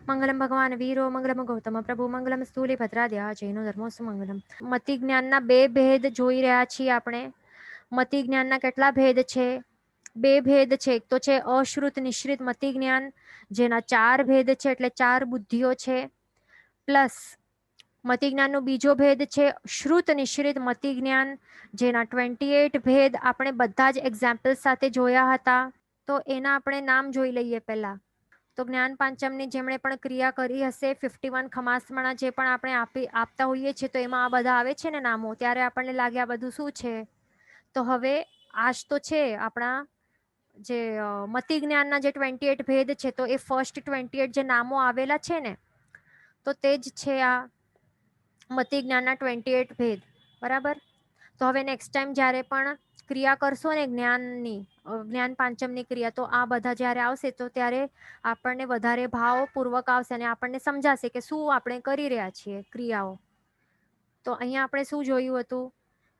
મંગલમ ભગવાન વીરો મંગલમ ગૌતમ પ્રભુ મંગલમ સ્થૂલિભદ્રાદ્યા જૈનો ધર્મોસ્તુ મંગલમ. મતિ જ્ઞાનના બે ભેદ જોઈ રહ્યા છીએ આપણે. મતિ જ્ઞાનના કેટલા ભેદ છે? બે ભેદ છે. એક તો છે અશ્રુત નિશ્રિત મતિ જ્ઞાન, જેના 4 ભેદ છે, એટલે 4 બુદ્ધિઓ છે. પ્લસ મતિ જ્ઞાનનો બીજો ભેદ છે શ્રુત નિશ્રિત મતિ જ્ઞાન, જેના 28 ભેદ આપણે બધા જ એક્ઝામ્પલ સાથે જોયા હતા. તો એના આપણે નામ જોઈ લઈએ પહેલા. તો જ્ઞાન પાંચમની જેમણે પણ ક્રિયા કરી હશે, 51 ખમાસમણા જે પણ આપણે આપતા હોઈએ છીએ, તો એમાં આ બધા આવે છે ને નામો, ત્યારે આપણને લાગે આ બધું શું છે. તો હવે આજ તો છે આપણા જે મતિ જ્ઞાનના જે 28 ભેદ છે, તો એ ફર્સ્ટ 28 જે નામો આવેલા છે ને, તો તે જ છે આ મતિ જ્ઞાનના 28 ભેદ. બરાબર. તો હવે નેક્સ્ટ ટાઈમ જ્યારે પણ ક્રિયા કરશો ને જ્ઞાનની, જ્ઞાન પાંચમની ક્રિયા, તો આ બધા જ્યારે આવશે તો ત્યારે આપણને વધારે ભાવપૂર્વક આવશે અને આપણને સમજાશે કે શું આપણે કરી રહ્યા છીએ ક્રિયાઓ. તો અહીંયા આપણે શું જોયું હતું?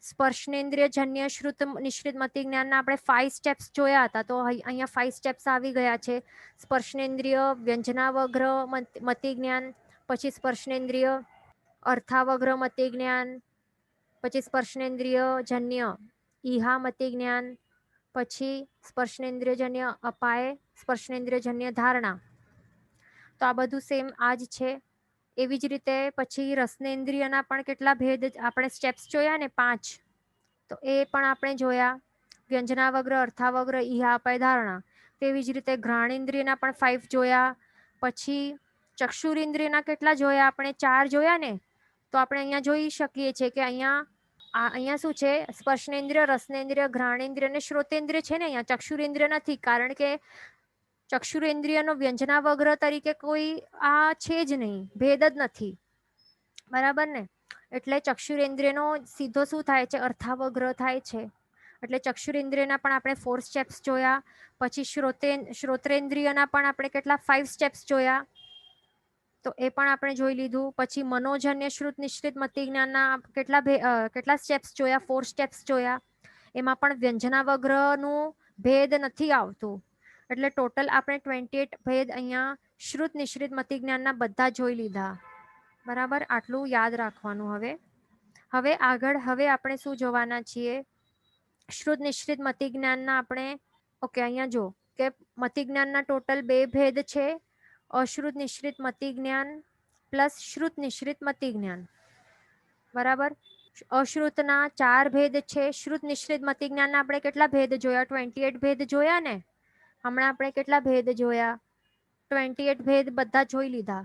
સ્પર્શનેન્દ્રિય જન્ય શ્રુત નિશ્રિત મતિ જ્ઞાનના આપણે 5 સ્ટેપ્સ જોયા હતા. તો અહીંયા 5 સ્ટેપ્સ આવી ગયા છે. સ્પર્શનેન્દ્રિય વ્યંજનાવગ્ર મતિ જ્ઞાન, પછી સ્પર્શનેન્દ્રિય અર્થાવગ્ર મતિ જ્ઞાન, પછી સ્પર્શનેન્દ્રિય જન્ય ઈહા મતિ જ્ઞાન, પછી સ્પર્શનેન્દ્રિયજન્ય અપાય, સ્પર્શનેન્દ્રિયજન્ય ધારણા. તો આ બધું સેમ આ જ છે. એવી જ રીતે પછી રસનેન્દ્રિયના પણ કેટલા ભેદ આપણે સ્ટેપ્સ જોયા ને 5, તો એ પણ આપણે જોયા. વ્યંજનાવગ્ર અર્થાવગ્ર ઈહા અપાય ધારણા. તેવી જ રીતે ઘ્રાણેન્દ્રિયના પણ 5 જોયા. પછી ચક્ષુરેન્દ્રિયના કેટલા જોયા આપણે? 4 જોયા ને. તો આપણે અહીંયા જોઈ શકીએ છીએ કે અહીંયા શું છે? સ્પર્શનેન્દ્રિય, રસનેન્દ્રિય, ઘ્રાણેન્દ્રિય અને શ્રોતેન્દ્રિય છે ને. અહીંયા ચક્ષુરેન્દ્રિય નથી, કારણ કે ચક્ષુરેન્દ્રિયનો વ્યંજનાવગ્ર તરીકે કોઈ આ છે જ નહીં, ભેદ જ નથી. બરાબર ને. એટલે ચક્ષુરેન્દ્રિયનો સીધો શું થાય છે? અર્થાવગ્ર થાય છે. એટલે ચક્ષુરેન્દ્રિયના પણ આપણે 4 સ્ટેપ્સ જોયા. પછી શ્રોત્રેન્દ્રિયના પણ આપણે કેટલા 5 સ્ટેપ્સ જોયા, તો એ પણ આપણે જોઈ લીધું. પછી મનોજન્ય શ્રુત નિશ્રિત મતિ જ્ઞાનના કેટલા સ્ટેપ્સ જોયા? 4 સ્ટેપ્સ જોયા. એમાં પણ વ્યંજનાવગ્રનું ભેદ નથી આવતું. એટલે ટોટલ આપણે 28 ભેદ અહીંયા શ્રુત નિશ્રિત મતિ જ્ઞાનના બધા જોઈ લીધા. બરાબર. આટલું યાદ રાખવાનું. હવે આગળ આપણે શું જોવાના છીએ? શ્રુત નિશ્રિત મતિ જ્ઞાનના આપણે અહીંયા જો કે મતિ જ્ઞાનના ટોટલ 2 ભેદ છે. અશ્રુત નિશ્રિત મતિ જ્ઞાન પ્લસ શ્રુત નિશ્રિત મતિ જ્ઞાન. બરાબર. અશ્રુતના 4 ભેદ છે. શ્રુત નિશ્રિત મતિ જ્ઞાનના આપણે કેટલા ભેદ જોયા? 28 ભેદ જોયા ને. હમણાં આપણે કેટલા ભેદ જોયા? 28 ભેદ બધા જોઈ લીધા.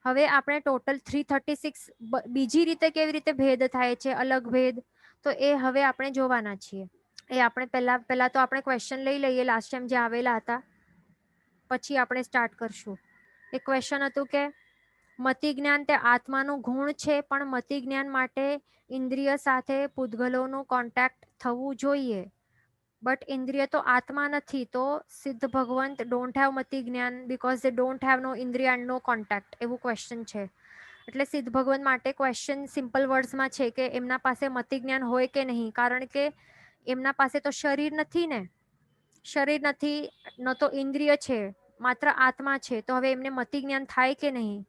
હવે આપણે ટોટલ 336 બીજી રીતે કેવી રીતે ભેદ થાય છે, અલગ ભેદ, તો એ હવે આપણે જોવાના છીએ. એ આપણે પહેલા તો આપણે ક્વેશ્ચન લઈ લઈએ લાસ્ટ ટાઈમ જે આવેલા હતા, પછી આપણે સ્ટાર્ટ કરશું. એક ક્વેશ્ચન હતું કે મતિ જ્ઞાન તે આત્માનું ગુણ છે, પણ મતિ જ્ઞાન માટે ઇન્દ્રિય સાથે પૂતગલોનું કોન્ટેક્ટ થવું જોઈએ. બટ ઇન્દ્રિય તો આત્મા નથી, તો સિદ્ધ ભગવંત ડોન્ટ હેવ મતિ જ્ઞાન because they don't have no ઇન્દ્રિય એન્ડ નો કોન્ટેક્ટ, એવું ક્વેશ્ચન છે. એટલે સિદ્ધ ભગવંત માટે ક્વેશ્ચન સિમ્પલ વર્ડ્સમાં છે કે એમના પાસે મતિ જ્ઞાન હોય કે નહીં, કારણ કે એમના પાસે તો શરીર નથી ને. શરીર નથી, ન તો ઇન્દ્રિય છે, માત્ર આત્મા છે. તો હવે એમને મતિ જ્ઞાન થાય કે નહીં?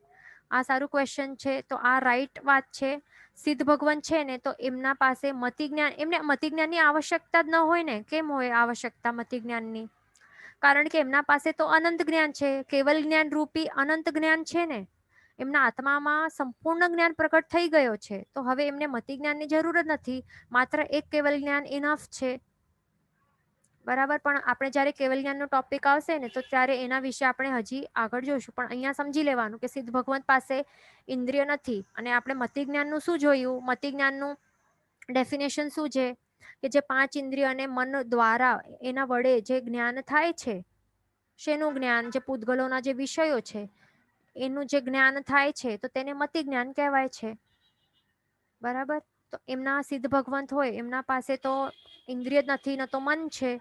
આ સારું ક્વેશ્ચન છે. તો આ રાઈટ વાત છે. સિદ્ધ ભગવાન છે ને, તો એમના પાસે મતિ જ્ઞાન, એમને મતિ જ્ઞાનની આવશ્યકતા જ ન હોય ને. કેમ હોય આવશ્યકતા મતિ જ્ઞાનની? કારણ કે એમના પાસે તો અનંત જ્ઞાન છે, કેવલ જ્ઞાન રૂપી અનંત જ્ઞાન છે ને. એમના આત્મામાં સંપૂર્ણ જ્ઞાન પ્રકટ થઈ ગયો છે. તો હવે એમને મતિ જ્ઞાનની જરૂર જ નથી, માત્ર એક કેવલ જ્ઞાન ઇનફ છે. બરાબર. પણ આપણે જ્યારે કેવલ જ્ઞાનનો ટોપિક આવશે ને, તો ત્યારે એના વિશે આપણે હજી આગળ જોઈશું. પણ અહીંયા સમજી લેવાનું કે સિદ્ધ ભગવંત પાસે ઇન્દ્રિય નથી. અને આપણે મતિ જ્ઞાનનું શું જોયું? મતિ જ્ઞાનનું ડેફિનેશન શું છે? કે જે 5 ઇન્દ્રિય અને મન દ્વારા એના વડે જે જ્ઞાન થાય છે, શેનું જ્ઞાન? જે પૂતગલોના જે વિષયો છે એનું જે જ્ઞાન થાય છે, તો તેને મતિ જ્ઞાન કહેવાય છે. બરાબર. તો એમના સિદ્ધ ભગવંત હોય, એમના પાસે તો ઇન્દ્રિય જ નથી, ન તો મન છે.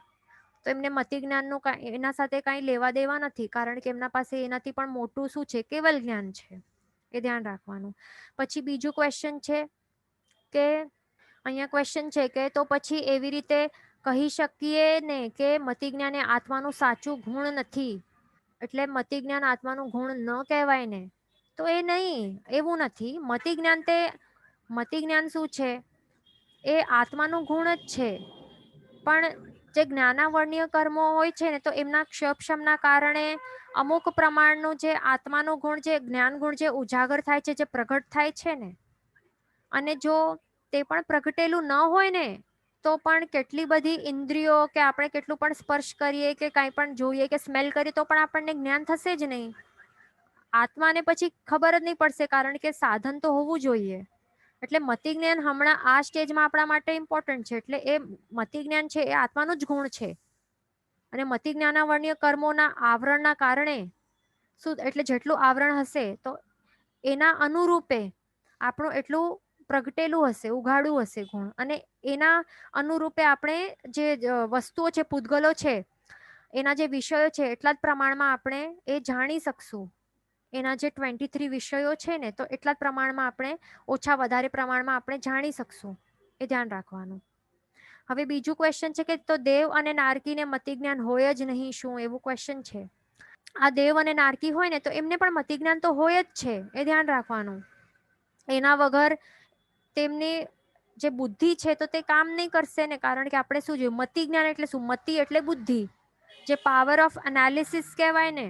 તો એમને મતિ જ્ઞાનનું એના સાથે કાંઈ લેવા દેવા નથી, કારણ કે એમના પાસે એનાથી પણ મોટું શું છે? કેવલ જ્ઞાન છે. એ ધ્યાન રાખવાનું. પછી બીજું ક્વેશ્ચન છે કે અહીંયા ક્વેશ્ચન છે કે તો પછી એવી રીતે કહી શકીએ ને કે મતિ જ્ઞાન એ આત્માનું સાચું ગુણ નથી. એટલે મતિ જ્ઞાન આત્માનું ગુણ ન કહેવાય ને, તો એ નહીં, એવું નથી. મતિ જ્ઞાન શું છે? એ આત્માનું ગુણ જ છે. પણ જે જ્ઞાનાવર્ણ્ય કર્મો હોય છે ને, તો એમના ક્ષમના કારણે અમુક પ્રમાણનું જે આત્માનું ગુણ, જે જ્ઞાન ગુણ જે ઉજાગર થાય છે, જે પ્રગટ થાય છે ને, અને જો તે પણ પ્રગટેલું ન હોય ને, તો પણ કેટલી બધી ઇન્દ્રિયો કે આપણે કેટલું પણ સ્પર્શ કરીએ કે કાંઈ પણ જોઈએ કે સ્મેલ કરીએ તો પણ આપણને જ્ઞાન થશે જ નહીં. આત્માને પછી ખબર જ નહીં પડશે, કારણ કે સાધન તો હોવું જોઈએ. એટલે મતિ જ્ઞાન હમણાં આ સ્ટેજમાં આપણા માટે ઇમ્પોર્ટન્ટ છે. એટલે એ મતિ જ્ઞાન છે એ આત્માનું જ ગુણ છે. અને મતિ જ્ઞાનાવર્ણ્ય કર્મોના આવરણના કારણે શું, એટલે જેટલું આવરણ હશે તો એના અનુરૂપે આપણું એટલું પ્રગટેલું હશે, ઉઘાડું હશે ગુણ. અને એના અનુરૂપે આપણે જે વસ્તુઓ છે, પૂતગલો છે, એના જે વિષયો છે, એટલા જ પ્રમાણમાં આપણે એ જાણી શકશું. એના જે 23 વિષયો છે ને, તો એટલા જ પ્રમાણમાં આપણે ઓછા વધારે પ્રમાણમાં આપણે જાણી શકશું. એ ધ્યાન રાખવાનું. હવે બીજું ક્વેશ્ચન છે કે તો દેવ અને નારકીને મતિ જ્ઞાન હોય જ નહીં શું, એવું ક્વેશ્ચન છે. આ દેવ અને નારકી હોય ને, તો એમને પણ મતિ જ્ઞાન તો હોય જ છે, એ ધ્યાન રાખવાનું. એના વગર તેમની જે બુદ્ધિ છે તો તે કામ નહીં કરશે ને, કારણ કે આપણે શું જોયું, મતિ જ્ઞાન એટલે શું? મતિ એટલે બુદ્ધિ, જે પાવર ઓફ એનાલિસિસ કહેવાય ને.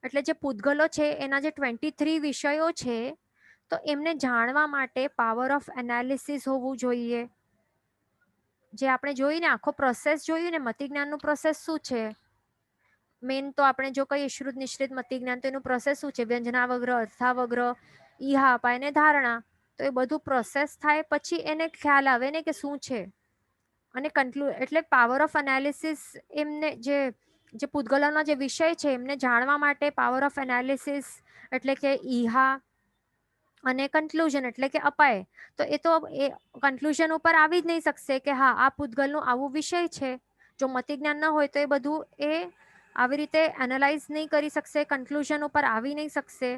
એટલે જે પૂતગલો છે એના જે 23 વિષયો છે, તો એમને જાણવા માટે પાવર ઓફ એનાલિસિસ હોવું જોઈએ. જે આપણે જોઈને આખો પ્રોસેસ જોયું ને, મતિ જ્ઞાનનું પ્રોસેસ શું છે? મેન તો આપણે જો કહીએ શ્રુત નિશ્રિત મતિ જ્ઞાન, તો એનું પ્રોસેસ શું છે? વ્યંજનાવગ્ર, અર્થાવગ્ર, ઈહા અપાય ને ધારણા. તો એ બધું પ્રોસેસ થાય પછી એને ખ્યાલ આવે ને કે શું છે. અને એટલે પાવર ઓફ એનાલિસિસ એમને જે પૂતગલોના જે વિષય છે એમને જાણવા માટે પાવર ઓફ એનાલિસિસ એટલે કે ઈહા અને કન્ક્લુઝન એટલે કે અપાય. તો એ કન્ક્લુઝન ઉપર આવી જ નહીં શકશે કે હા, આ પૂતગલનું આવું વિષય છે. જો મતિ જ્ઞાન ન હોય તો એ બધું એ આવી રીતે એનાલાઇઝ નહીં કરી શકશે, કન્ક્લુઝન ઉપર આવી નહીં શકશે.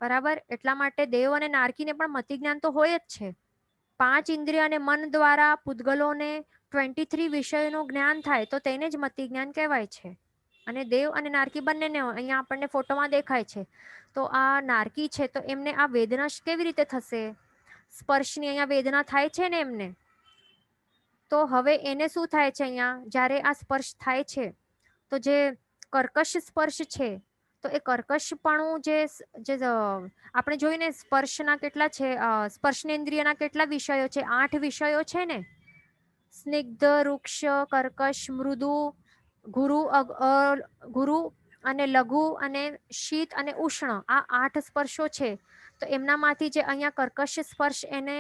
બરાબર. એટલા માટે દેવ અને નારકીને પણ મતિ જ્ઞાન તો હોય જ છે. 5 ઇન્દ્રિય અને મન દ્વારા પૂતગલોને 23 વિષયોનું જ્ઞાન થાય તો તેને જ મતિ જ્ઞાન કહેવાય છે. અને દેવ અને નારકી બંનેને અહીંયા આપણને ફોટોમાં દેખાય છે. તો આ નારકી છે તો એમને આ વેદના કેવી રીતે થશે? સ્પર્શની અહીંયા વેદના થાય છે ને એમને. તો હવે એને શું થાય છે અહીંયા, જ્યારે આ સ્પર્શ થાય છે તો જે કર્કશ સ્પર્શ છે, તો એ કર્કશપણું જે આપણે જોઈને સ્પર્શના કેટલા છે, સ્પર્શનેન્દ્રિયના કેટલા વિષયો છે? 8 વિષયો છે ને. સ્નિગ્ધ, રૂક્ષ, કર્કશ, મૃદુ, ગુરુ અને લઘુ અને શીત અને ઉષ્ણ, આ 8 સ્પર્શો છે. તો એમનામાંથી જે અહીંયા કર્કશ સ્પર્શ એને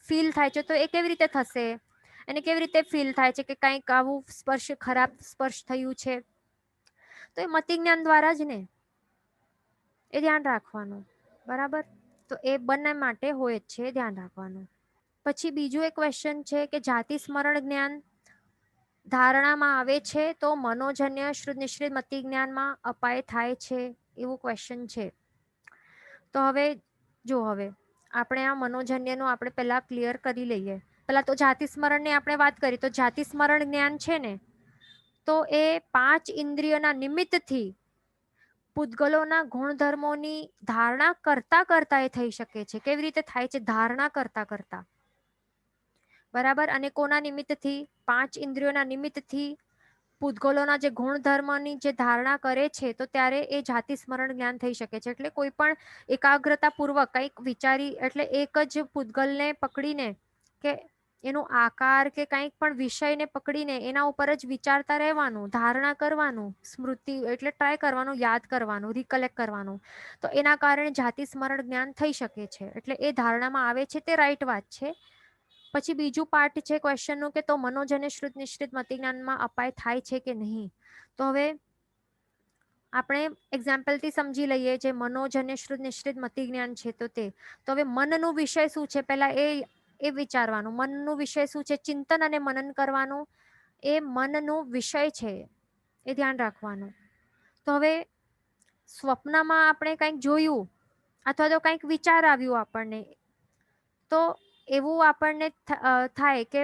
ફીલ થાય છે, તો એ કેવી રીતે થશે? એને કેવી રીતે ફીલ થાય છે કે કંઈક આવું સ્પર્શ, ખરાબ સ્પર્શ થયું છે? તો એ મતિ જ્ઞાન દ્વારા જ ને. એ ધ્યાન રાખવાનું. બરાબર. તો એ બંને માટે હોય જ છે, ધ્યાન રાખવાનું. પછી બીજું એક ક્વેશ્ચન છે કે જાતિ સ્મરણ જ્ઞાન ધારણામાં આવે છે તો મનોજન્ય શ્રુત નિશ્રિત મતિ જ્ઞાનમાં અપાય થાય છે, એવું ક્વેશ્ચન છે. તો હવે હવે આપણે આ મનોજન્યનું આપણે પહેલા ક્લિયર કરી લઈએ. પહેલા તો જાતિ સ્મરણની આપણે વાત કરી. તો જાતિ સ્મરણ જ્ઞાન છે ને, તો એ 5 ઇન્દ્રિયોના નિમિત્તથી પૂતગલોના ગુણધર્મોની ધારણા કરતા કરતા એ થઈ શકે છે. કેવી રીતે થાય છે? ધારણા કરતા કરતા. બરાબર. અને કોના નિમિત્તથી? 5 ઇન્દ્રિયોના નિમિત્તથી પૂતગલોના જે ગુણધર્મની જે ધારણા કરે છે, તો ત્યારે એ જાતિ સ્મરણ જ્ઞાન થઈ શકે છે. એટલે કોઈ પણ એકાગ્રતાપૂર્વક કંઈક વિચારી, એટલે એક જ પૂતગલને પકડીને કે એનો આકાર કે કંઈક પણ વિષયને પકડીને એના ઉપર જ વિચારતા રહેવાનું, ધારણા કરવાનું, સ્મૃતિ એટલે ટ્રાય કરવાનું, યાદ કરવાનું, રિકલેક્ટ કરવાનું. તો એના કારણે જાતિ સ્મરણ જ્ઞાન થઈ શકે છે. એટલે એ ધારણામાં આવે છે, તે રાઈટ વાત છે. પછી બીજું પાર્ટ છે ક્વેશ્ચનનું કે તો મનોજન્ય શ્રુત નિશ્રિત મતિ જ્ઞાનમાં અપાય થાય છે કે નહીં. તો હવે આપણે એક્ઝામ્પલથી સમજી લઈએ. જે મનોજન્ય શ્રુત નિશ્રિત મતિ જ્ઞાન છે તો હવે મનનું વિષય શું છે પહેલા એ વિચારવાનું. મનનું વિષય શું છે? ચિંતન અને મનન કરવાનું. એ મનનું વિષય છે, એ ધ્યાન રાખવાનું. તો હવે સ્વપ્નમાં આપણે કંઈક જોયું અથવા તો કંઈક વિચાર આવ્યું આપણને, તો એવું આપણને થાય કે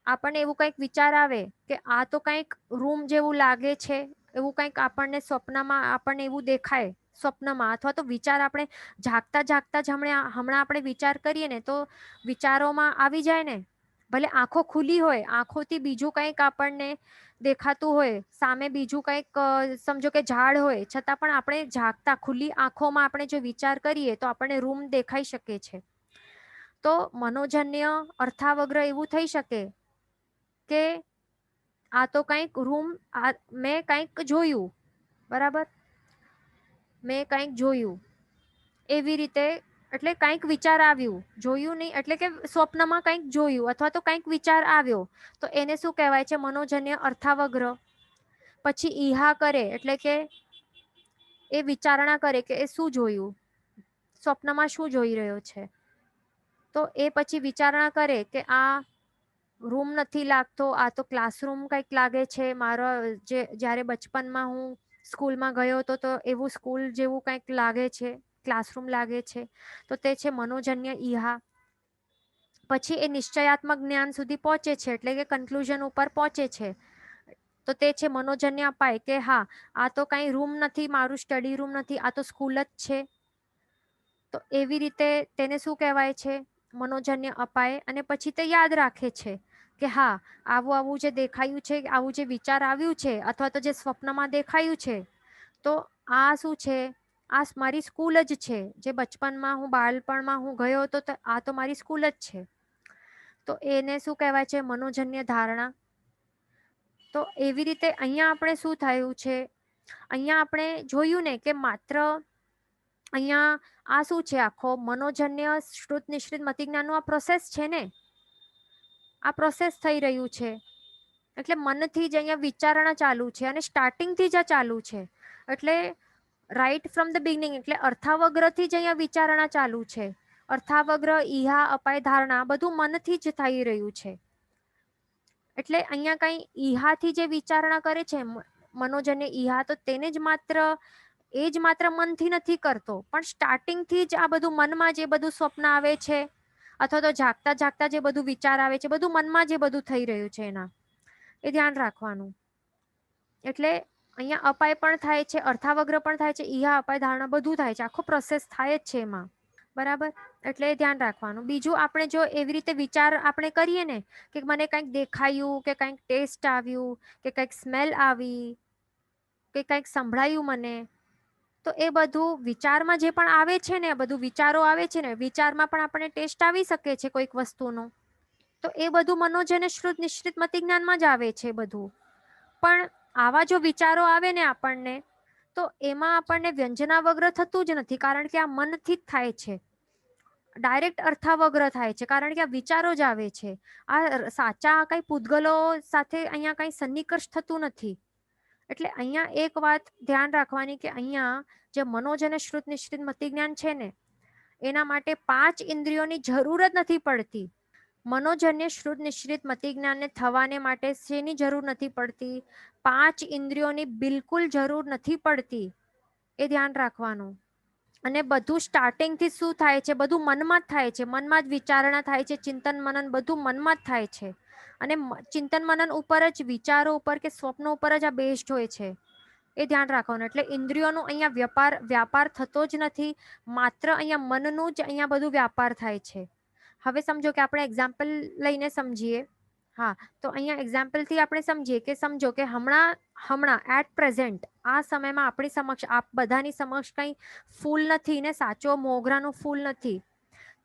આપણને એવું કંઈક વિચાર આવે કે આ તો કંઈક રૂમ જેવું લાગે છે, એવું કંઈક આપણને સ્વપ્નમાં આપણને એવું દેખાય સ્વપ્નમાં, અથવા તો વિચાર આપણે જાગતા જાગતા જ હમણાં આપણે વિચાર કરીએ ને તો વિચારોમાં આવી જાય ને. ભલે આંખો ખુલી હોય, આંખોથી બીજું કંઈક આપણને દેખાતું હોય, સામે બીજું કંઈક સમજો કે ઝાડ હોય, છતાં પણ આપણે જાગતા ખુલ્લી આંખોમાં આપણે જો વિચાર કરીએ તો આપણને રૂમ દેખાઈ શકે છે. તો મનોજન્ય અર્થાવગ્ર એવું થઈ શકે કે આ તો કંઈક રૂમ, મેં કંઈક જોયું, બરાબર, મેં કંઈક જોયું એવી રીતે, એટલે કંઈક વિચાર આવ્યું, જોયું નહીં એટલે કે સ્વપ્નમાં કંઈક જોયું અથવા તો કંઈક વિચાર આવ્યો, તો એને શું કહેવાય છે? મનોજન્ય અર્થાવગ્ર. પછી ઈહા કરે એટલે કે એ વિચારણા કરે કે એ શું જોયું, સ્વપ્નમાં શું જોઈ રહ્યો છે. તો એ પછી વિચારણા કરે કે આ રૂમ નથી લાગતો, આ તો ક્લાસરૂમ કંઈક લાગે છે. મારો જે જ્યારે બચપનમાં હું સ્કૂલમાં ગયો હતો તો એવું સ્કૂલ જેવું કંઈક લાગે છે, ક્લાસરૂમ લાગે છે. તો તે છે મનોજન્ય ઈહા. પછી એ નિશ્ચયાત્મક જ્ઞાન સુધી પહોંચે છે, એટલે કે કન્ક્લુઝન ઉપર પહોંચે છે. તો તે છે મનોજન્ય અપાય કે હા, આ તો કઈ રૂમ નથી, મારું સ્ટડી રૂમ નથી, આ તો સ્કૂલ જ છે. તો એવી રીતે તેને શું કહેવાય છે? મનોજન્ય અપાય. અને પછી તે યાદ રાખે છે કે હા, આવું આવું જે દેખાયું છે, આવું જે વિચાર આવ્યું છે અથવા તો જે સ્વપ્નમાં દેખાયું છે, તો આ શું છે? આ મારી સ્કૂલ જ છે, જે બચપનમાં હું બાળપણમાં હું ગયો હતો, તો આ તો મારી સ્કૂલ જ છે. તો એને શું કહેવાય છે? મનોજન્ય ધારણા. તો એવી રીતે અહીંયા આપણે શું થયું છે? અહીંયા આપણે જોયું ને કે માત્ર અહીંયા આ શું છે? આખો મનોજન્ય શ્રુત નિશ્રિત મતિજ્ઞાનનું આ પ્રોસેસ છે ને, આ પ્રોસેસ થઈ રહ્યું છે. એટલે મનથી જ અહીંયા વિચારણા ચાલુ છે અને સ્ટાર્ટિંગથી જ આ ચાલુ છે. એટલે રાઈટ ફ્રોમ ધ બિગનિંગ, એટલે અર્થાવગ્રથી જ અહીંયા વિચારણા ચાલુ છે. અર્થાવગ્ર, ઈહા, અપાય, ધારણા બધું મનથી જ થઈ રહ્યું છે. એટલે અહીંયા કઈ ઈહાથી જે વિચારણા કરે છે મનોજન્ય ઈહા, તો તેને જ માત્ર એ જ માત્ર મનથી નથી કરતો, પણ સ્ટાર્ટિંગથી જ આ બધું મનમાં જે બધું સ્વપ્ન આવે છે અથવા તો જાગતા જાગતા જે બધું વિચાર આવે છે, બધું મનમાં જે બધું થઈ રહ્યું છે એના એ ધ્યાન રાખવાનું. એટલે અહીંયા અપાય પણ થાય છે, અર્થાવગ્ર પણ થાય છે, ઈહા, અપાય, ધારણા બધું થાય છે. આખો પ્રોસેસ થાય જ છે એમાં, બરાબર. એટલે ધ્યાન રાખવાનું. બીજું, આપણે જો એવી રીતે વિચાર આપણે કરીએ ને કે મને કંઈક દેખાયું, કે કંઈક ટેસ્ટ આવ્યું, કે કંઈક સ્મેલ આવી, કે કંઈક સંભળાયું મને, તો એ બધું વિચારમાં જે પણ આવે છે ને, બધું વિચારો આવે છે ને, વિચારમાં પણ આપણને ટેસ્ટ આવી શકે છે કોઈક વસ્તુનો. તો એ બધું મનોજન્ય શ્રુત નિશ્ચિત મતિજ્ઞાનમાં જ આવે છે બધું. પણ આવા જો વિચારો આવે ને આપણને, તો એમાં આપણને વ્યંજનાવગ્ર થતું જ નથી, કારણ કે આ મનથી જ થાય છે. ડાયરેક્ટ અર્થાવગ્ર થાય છે, કારણ કે આ વિચારો જ આવે છે. આ સાચા કઈ પૂતગલો સાથે અહીંયા કઈ સન્નિકર્ષ થતું નથી. એટલે અહીંયા એક વાત ધ્યાન રાખવાની કે અહીંયા જે મનોજ અને શ્રુત નિશ્ચિત મતિજ્ઞાન છે ને, એના માટે 5 ઇન્દ્રિયોની જરૂર જ નથી પડતી. મનોજન્ય શ્રુત નિશ્ચિત મતિજ્ઞાનને થવાને માટે શેની જરૂર નથી પડતી? 5 ઇન્દ્રિયોની બિલકુલ જરૂર નથી પડતી. એ ધ્યાન રાખવાનું. અને બધું સ્ટાર્ટિંગથી શું થાય છે? બધું મનમાં જ થાય છે. મનમાં જ વિચારણા થાય છે, ચિંતન મનન બધું મનમાં જ થાય છે. અને ચિંતન મનન ઉપર જ, વિચારો ઉપર કે સ્વપ્નો ઉપર જ આ બેસ્ડ હોય છે. એ ધ્યાન રાખવાનું. એટલે ઇન્દ્રિયોનો અહીંયા વ્યાપાર થતો જ નથી. માત્ર અહીંયા મનનું જ અહીંયા બધું વ્યાપાર થાય છે. હવે સમજો કે આપણે એક્ઝામ્પલ લઈને સમજીએ. હા, તો અહીંયા એક્ઝામ્પલથી આપણે સમજીએ કે સમજો કે હમણાં એટ પ્રેઝન્ટ આ સમયમાં આપણી સમક્ષ, આપ બધાની સમક્ષ કંઈ ફૂલ નથી ને સાચો મોગરાનું ફૂલ નથી,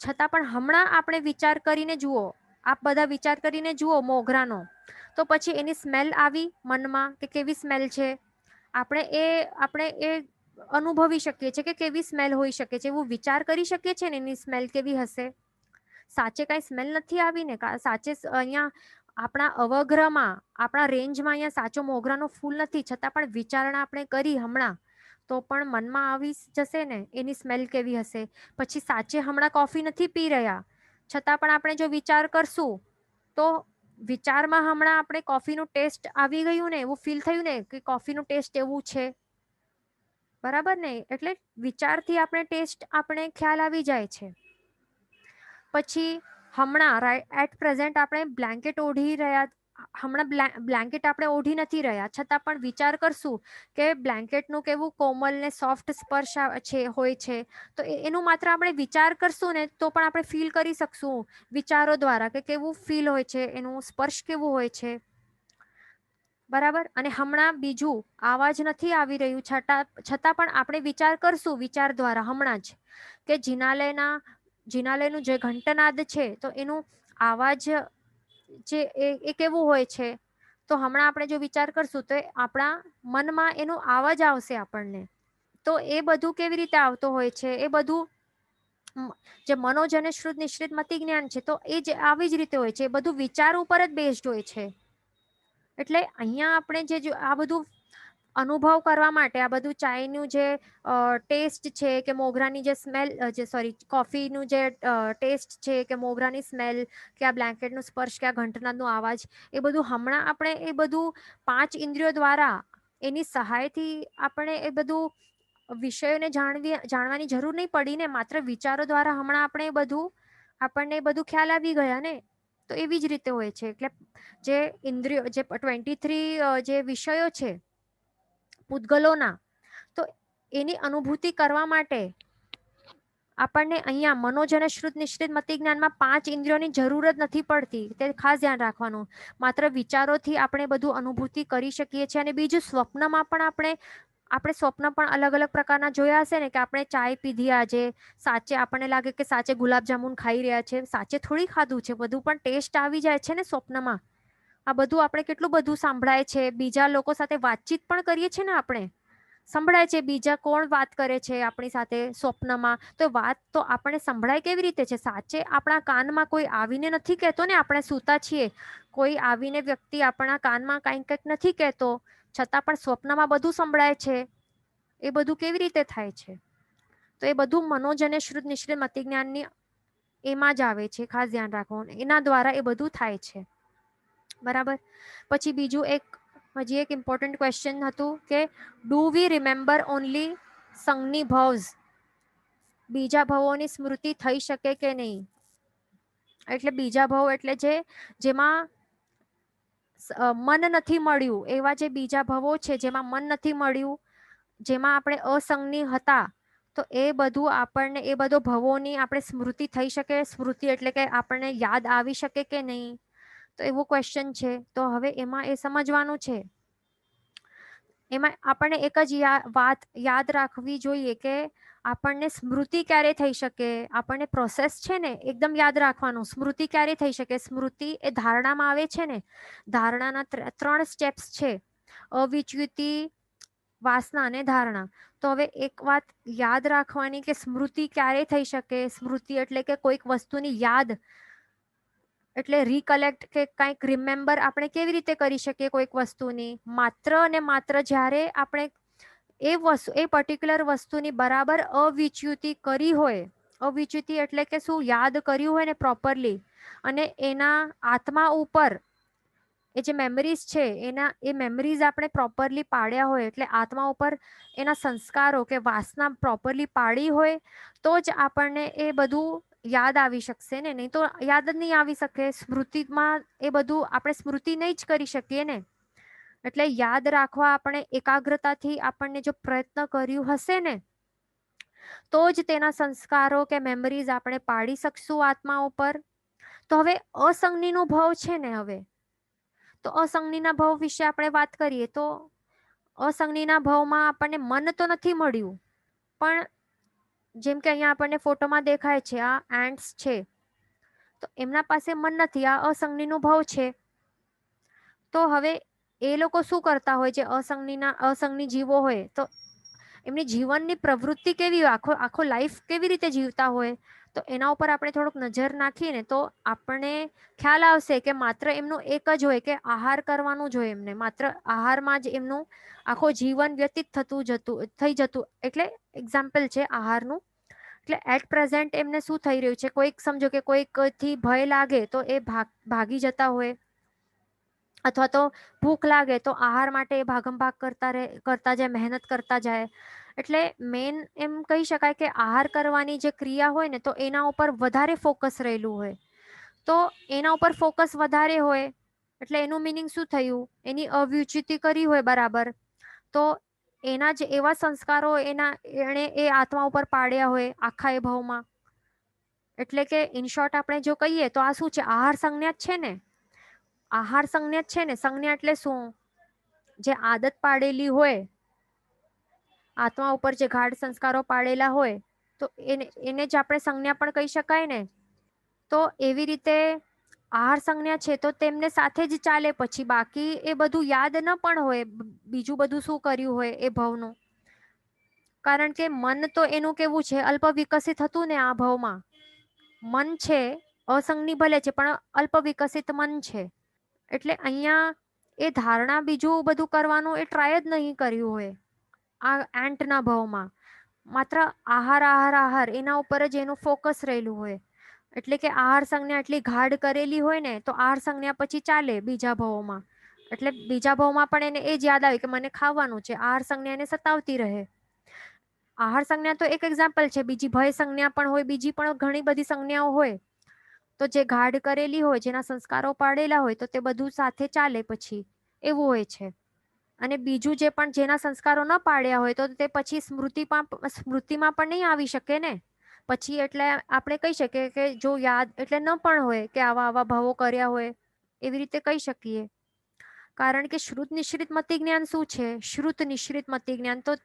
છતાં પણ હમણાં આપણે વિચાર કરીને જુઓ, આપ બધા વિચાર કરીને જુઓ મોગરાનો, તો પછી એની સ્મેલ આવી મનમાં કે કેવી સ્મેલ છે? આપણે એ અનુભવી શકીએ છીએ કે કેવી સ્મેલ હોઈ શકે છે, એવું વિચાર કરી શકીએ છીએ ને એની સ્મેલ કેવી હશે. સાચે કઈ સ્મેલ નથી આવી ને, સાચે અહીંયા આપણા અવગ્રહમાં, આપણા રેન્જમાં અહીંયા સાચો મોગરાનો ફૂલ નથી, છતાં પણ વિચારણા આપણે કરી હમણાં, તો પણ મનમાં આવી જશે ને એની સ્મેલ કેવી હશે. પછી સાચે હમણાં કોફી નથી પી રહ્યા, છતાં પણ આપણે જો વિચાર કરશું તો વિચારમાં હમણાં આપણે કોફીનું ટેસ્ટ આવી ગયું ને, એવું ફીલ થયું ને કે કોફીનું ટેસ્ટ એવું છે, બરાબર ને. એટલે વિચારથી આપણે ટેસ્ટ આપણે ખ્યાલ આવી જાય છે. પછી હમણાં એટ પ્રેઝન્ટ આપણે બ્લેન્કેટ ઓઢી રહ્યા, હમણાં બ્લેન્કેટ આપણે ઓઢી નથી રહ્યા, છતાં પણ વિચાર કરશું કે બ્લેન્કેટનું કેવું કોમલ ને સોફ્ટ સ્પર્શ હોય છે, તો એનું માત્ર આપણે વિચાર કરશું ને તો પણ આપણે ફીલ કરી શકશું વિચારો દ્વારા કે કેવું ફીલ હોય છે, એનું સ્પર્શ કેવું હોય છે. બરાબર. અને હમણાં બીજું આવાજ નથી આવી રહ્યું, છતાં પણ આપણે વિચાર કરશું વિચાર દ્વારા હમણાં જ કે જિનાલયનું જે ઘંટનાદ છે તો એનું આવાજ જે એ કેવું હોય છે. તો હમણાં આપણે જો વિચાર કરશું તો આપણા મનમાં એનો આવાજ આવશે આપણને. તો એ બધું કેવી રીતે આવતો હોય છે, એ બધું જે મનોજ અને શ્રુત નિશ્રિત મતિ જ્ઞાન છે તો એ જ આવી જ રીતે હોય છે, એ બધું વિચાર ઉપર જ બેસ્ડ હોય છે. એટલે અહીંયા આપણે જે આ બધું અનુભવ કરવા માટે આ બધું ચાયનું જે ટેસ્ટ છે કે મોગરાની જે સ્મેલ કોફીનું જે ટેસ્ટ છે કે મોગરાની સ્મેલ કે આ બ્લેન્કેટનું સ્પર્શ કે આ ઘંટનાદનો અવાજ, એ બધું હમણાં આપણે એ બધું 5 ઇન્દ્રિયો દ્વારા એની સહાયથી આપણે એ બધું વિષયોને જાણવાની જરૂર નહીં પડી ને, માત્ર વિચારો દ્વારા હમણાં આપણને બધું ખ્યાલ આવી ગયા ને. તો એવી જ રીતે હોય છે. એટલે જે ઇન્દ્રિયો જે 23 જે વિષયો છે પૂતગલોના, તો એની અનુભૂતિ કરવા માટે આપણને અહીંયા મનોજ અને શ્રુત નિશ્રિત મતિ જ્ઞાનમાં 5 ઇન્દ્રિયોની જરૂર જ નથી પડતી. તે ખાસ ધ્યાન રાખવાનું. માત્ર વિચારોથી આપણે બધું અનુભૂતિ કરી શકીએ છીએ. અને બીજું સ્વપ્નમાં પણ આપણે સ્વપ્ન પણ અલગ અલગ પ્રકારના જોયા હશે ને, કે આપણે ચાય પીધી આજે, સાચે આપણને લાગે કે સાચે ગુલાબજામુન ખાઈ રહ્યા છે, સાચે થોડી ખાધું છે, બધું પણ ટેસ્ટ આવી જાય છે ને સ્વપ્નમાં. આ બધું આપણે કેટલું બધું સાંભળાય છે, બીજા લોકો સાથે વાતચીત પણ કરીએ છીએ ને, આપણે સંભળાય છે બીજા કોણ વાત કરે છે આપણી સાથે સ્વપ્નમાં. તો વાત તો આપણે સંભળાય કેવી રીતે છે, સાચે આપણા કાનમાં કોઈ આવીને નથી કહેતો ને, આપણે સૂતા છીએ કોઈ આવીને વ્યક્તિ આપણા કાનમાં કંઈક નથી કહેતો, છતાં પણ સ્વપ્નમાં બધું સંભળાય છે. એ બધું કેવી રીતે થાય છે? તો એ બધું મનોજ અને શ્રુત નિશ્રિત મતિ જ્ઞાનની એમાં જ આવે છે. ખાસ ધ્યાન રાખવાનું, એના દ્વારા એ બધું થાય છે. બરાબર. પછી બીજું હજી એક ઇમ્પોર્ટન્ટ ક્વેશ્ચન હતું કે ડુ વી રિમેમ્બર ઓનલી સંગની ભવ્સ, બીજા ભવોની સ્મૃતિ થઈ શકે કે નહીં? એટલે બીજા ભવ એટલે જેમાં મન નથી મળ્યું, એવા જે બીજા ભવો છે જેમાં મન નથી મળ્યું, જેમાં આપણે અસંગની હતા, તો એ બધું આપણને એ બધો ભવોની આપણે સ્મૃતિ થઈ શકે. સ્મૃતિ એટલે કે આપણને યાદ આવી શકે કે નહીં, તો એવો ક્વેશ્ચન છે. તો હવે એમાં એ સમજવાનું છે. એમાં આપણને એક જ વાત યાદ રાખવી જોઈએ કે આપણને સ્મૃતિ ક્યારે થઈ શકે. આપણને પ્રોસેસ છે ને એકદમ યાદ રાખવાનું. સ્મૃતિ ક્યારે થઈ શકે? સ્મૃતિ એ ધારણામાં આવે છે ને. ધારણાના 3 સ્ટેપ્સ છે: અવિચ્યુતિ, વાસના અને ધારણા. તો હવે એક વાત યાદ રાખવાની કે સ્મૃતિ ક્યારે થઈ શકે. સ્મૃતિ એટલે કે કોઈક વસ્તુની યાદ, એટલે રિકલેક્ટ કે કંઈક રિમેમ્બર આપણે કેવી રીતે કરી શકીએ કોઈક વસ્તુની? માત્ર ને માત્ર જ્યારે આપણે એ પર્ટિક્યુલર વસ્તુની બરાબર અવિચ્યુતિ કરી હોય. અવિચ્યુતિ એટલે કે શું? યાદ કર્યું હોય ને પ્રોપરલી, અને એના આત્મા ઉપર એ જે મેમરીઝ છે એ મેમરીઝ આપણે પ્રોપરલી પાડ્યા હોય, એટલે આત્મા ઉપર એના સંસ્કારો કે વાસના પ્રોપરલી પાડી હોય, તો જ આપણને એ બધું યાદ આવી શકશે ને. નહીં તો યાદ જ નહીં આવી શકે. સ્મૃતિમાં એ બધું આપણે સ્મૃતિ નહીં જ કરી શકીએ ને. એટલે યાદ રાખવા આપણે એકાગ્રતાથી આપણને જો પ્રયત્ન કર્યું હશે ને, તો જ તેના સંસ્કારો કે મેમરીઝ આપણે પાડી શકશું આત્મા ઉપર. તો હવે અસંગનીનો ભાવ છે ને, હવે તો અસંગનીના ભાવ વિશે આપણે વાત કરીએ તો અસંગનીના ભાવમાં આપણને મન તો નથી મળ્યું, પણ જેમ કે અહીંયા આપણને ફોટોમાં દેખાય છે આ એન્ટ્સ છે, તો એમના પાસે મન નથી, આ અસંગનીનો ભાવ છે. તો હવે એ લોકો શું કરતા હોય? જે અસંગની જીવો હોય, તો એમની જીવનની પ્રવૃત્તિ કેવી હોય, આખો લાઈફ કેવી રીતે જીવતા હોય? તો એના ઉપર આપણે થોડુંક નજર નાખીએ ને તો આપણને ખ્યાલ આવશે કે માત્ર એમનું એક જ હોય કે આહાર કરવાનું જ હોય. એમને માત્ર આહારમાં જ એમનું આખો જીવન વ્યતીત થઈ જતું. એટલે એક્ઝામ્પલ છે આહારનું. એટલે એટ પ્રેઝન્ટ એમને શું થઈ રહ્યું છે? કોઈક સમજો કે કોઈકથી ભય લાગે તો એ ભાગી જતા હોય, અથવા તો ભૂખ લાગે તો આહાર માટે ભાગમ ભાગ કરતા જાય, મહેનત કરતા જાય. એટલે મેન એમ કહી શકાય કે આહાર કરવાની જે ક્રિયા હોય ને, તો એના ઉપર વધારે ફોકસ રહેલું હોય. તો એના ઉપર ફોકસ વધારે હોય એટલે એનું મિનિંગ શું થયું? એની અવ્યુચિતિ કરી હોય બરાબર, તો એના જ એવા સંસ્કારો એણે એ આત્મા ઉપર પાડ્યા હોય આખા એ ભાવમાં. એટલે કે ઇન શોર્ટ આપણે જો કહીએ તો આ શું છે? આહાર સંજ્ઞા જ છે ને. આહાર સંજ્ઞા જ છે ને. સંજ્ઞા એટલે શું? જે આદત પાડેલી હોય, આત્મા ઉપર જે ગાઢ સંસ્કારો પાડેલા હોય, તો એને જ આપણે સંજ્ઞા પણ કહી શકાય ને. તો એવી રીતે આહાર સંજ્ઞા છે તો તેમને સાથે જ ચાલે. પછી બાકી એ બધું યાદ ન પણ હોય, બીજું બધું શું કર્યું હોય એ ભાવનું. કારણ કે મન તો એનું કેવું છે, અલ્પ વિકસિત હતું ને આ ભાવમાં. મન છે અસંગની ભલે છે પણ અલ્પ વિકસિત મન છે. એટલે અહીંયા એ ધારણા બીજું બધું કરવાનું એ ટ્રાય જ નહીં કર્યું હોય આ એન્ટના ભાવમાં. માત્ર આહાર આહાર આહાર એના ઉપર જ એનું ફોકસ રહેલું હોય. એટલે કે આહાર સંજ્ઞા એટલી ગાઢ કરેલી હોય ને, તો આહાર સંજ્ઞા પછી ચાલે બીજા ભાવોમાં. એટલે બીજા ભાવમાં પણ એને એ જ યાદ આવે કે મને ખાવાનું છે. આહાર સંજ્ઞા એને સતાવતી રહે. આહાર સંજ્ઞા તો એક એક્ઝામ્પલ છે. બીજી ભય સંજ્ઞા પણ હોય, બીજી પણ ઘણી બધી સંજ્ઞાઓ હોય. તો જે ગાઢ કરેલી હોય, જેના સંસ્કારો પાડેલા હોય, તો તે બધું સાથે ચાલે પછી એવું હોય છે. અને બીજું જે પણ જેના સંસ્કારો ન પાડ્યા હોય, તો તે પછી સ્મૃતિમાં પણ નહીં આવી શકે ને. પછી એટલે આપણે કહી શકીએ કે જો યાદ એટલે ન પણ હોય કે આવા આવા ભાવો કર્યા હોય, એવી રીતે કહી શકીએ. કારણ કે શ્રુત નિશ્રિત મતિ જ્ઞાન શું છે? શ્રુત નિશ્રિત મતિ જ્ઞાન તો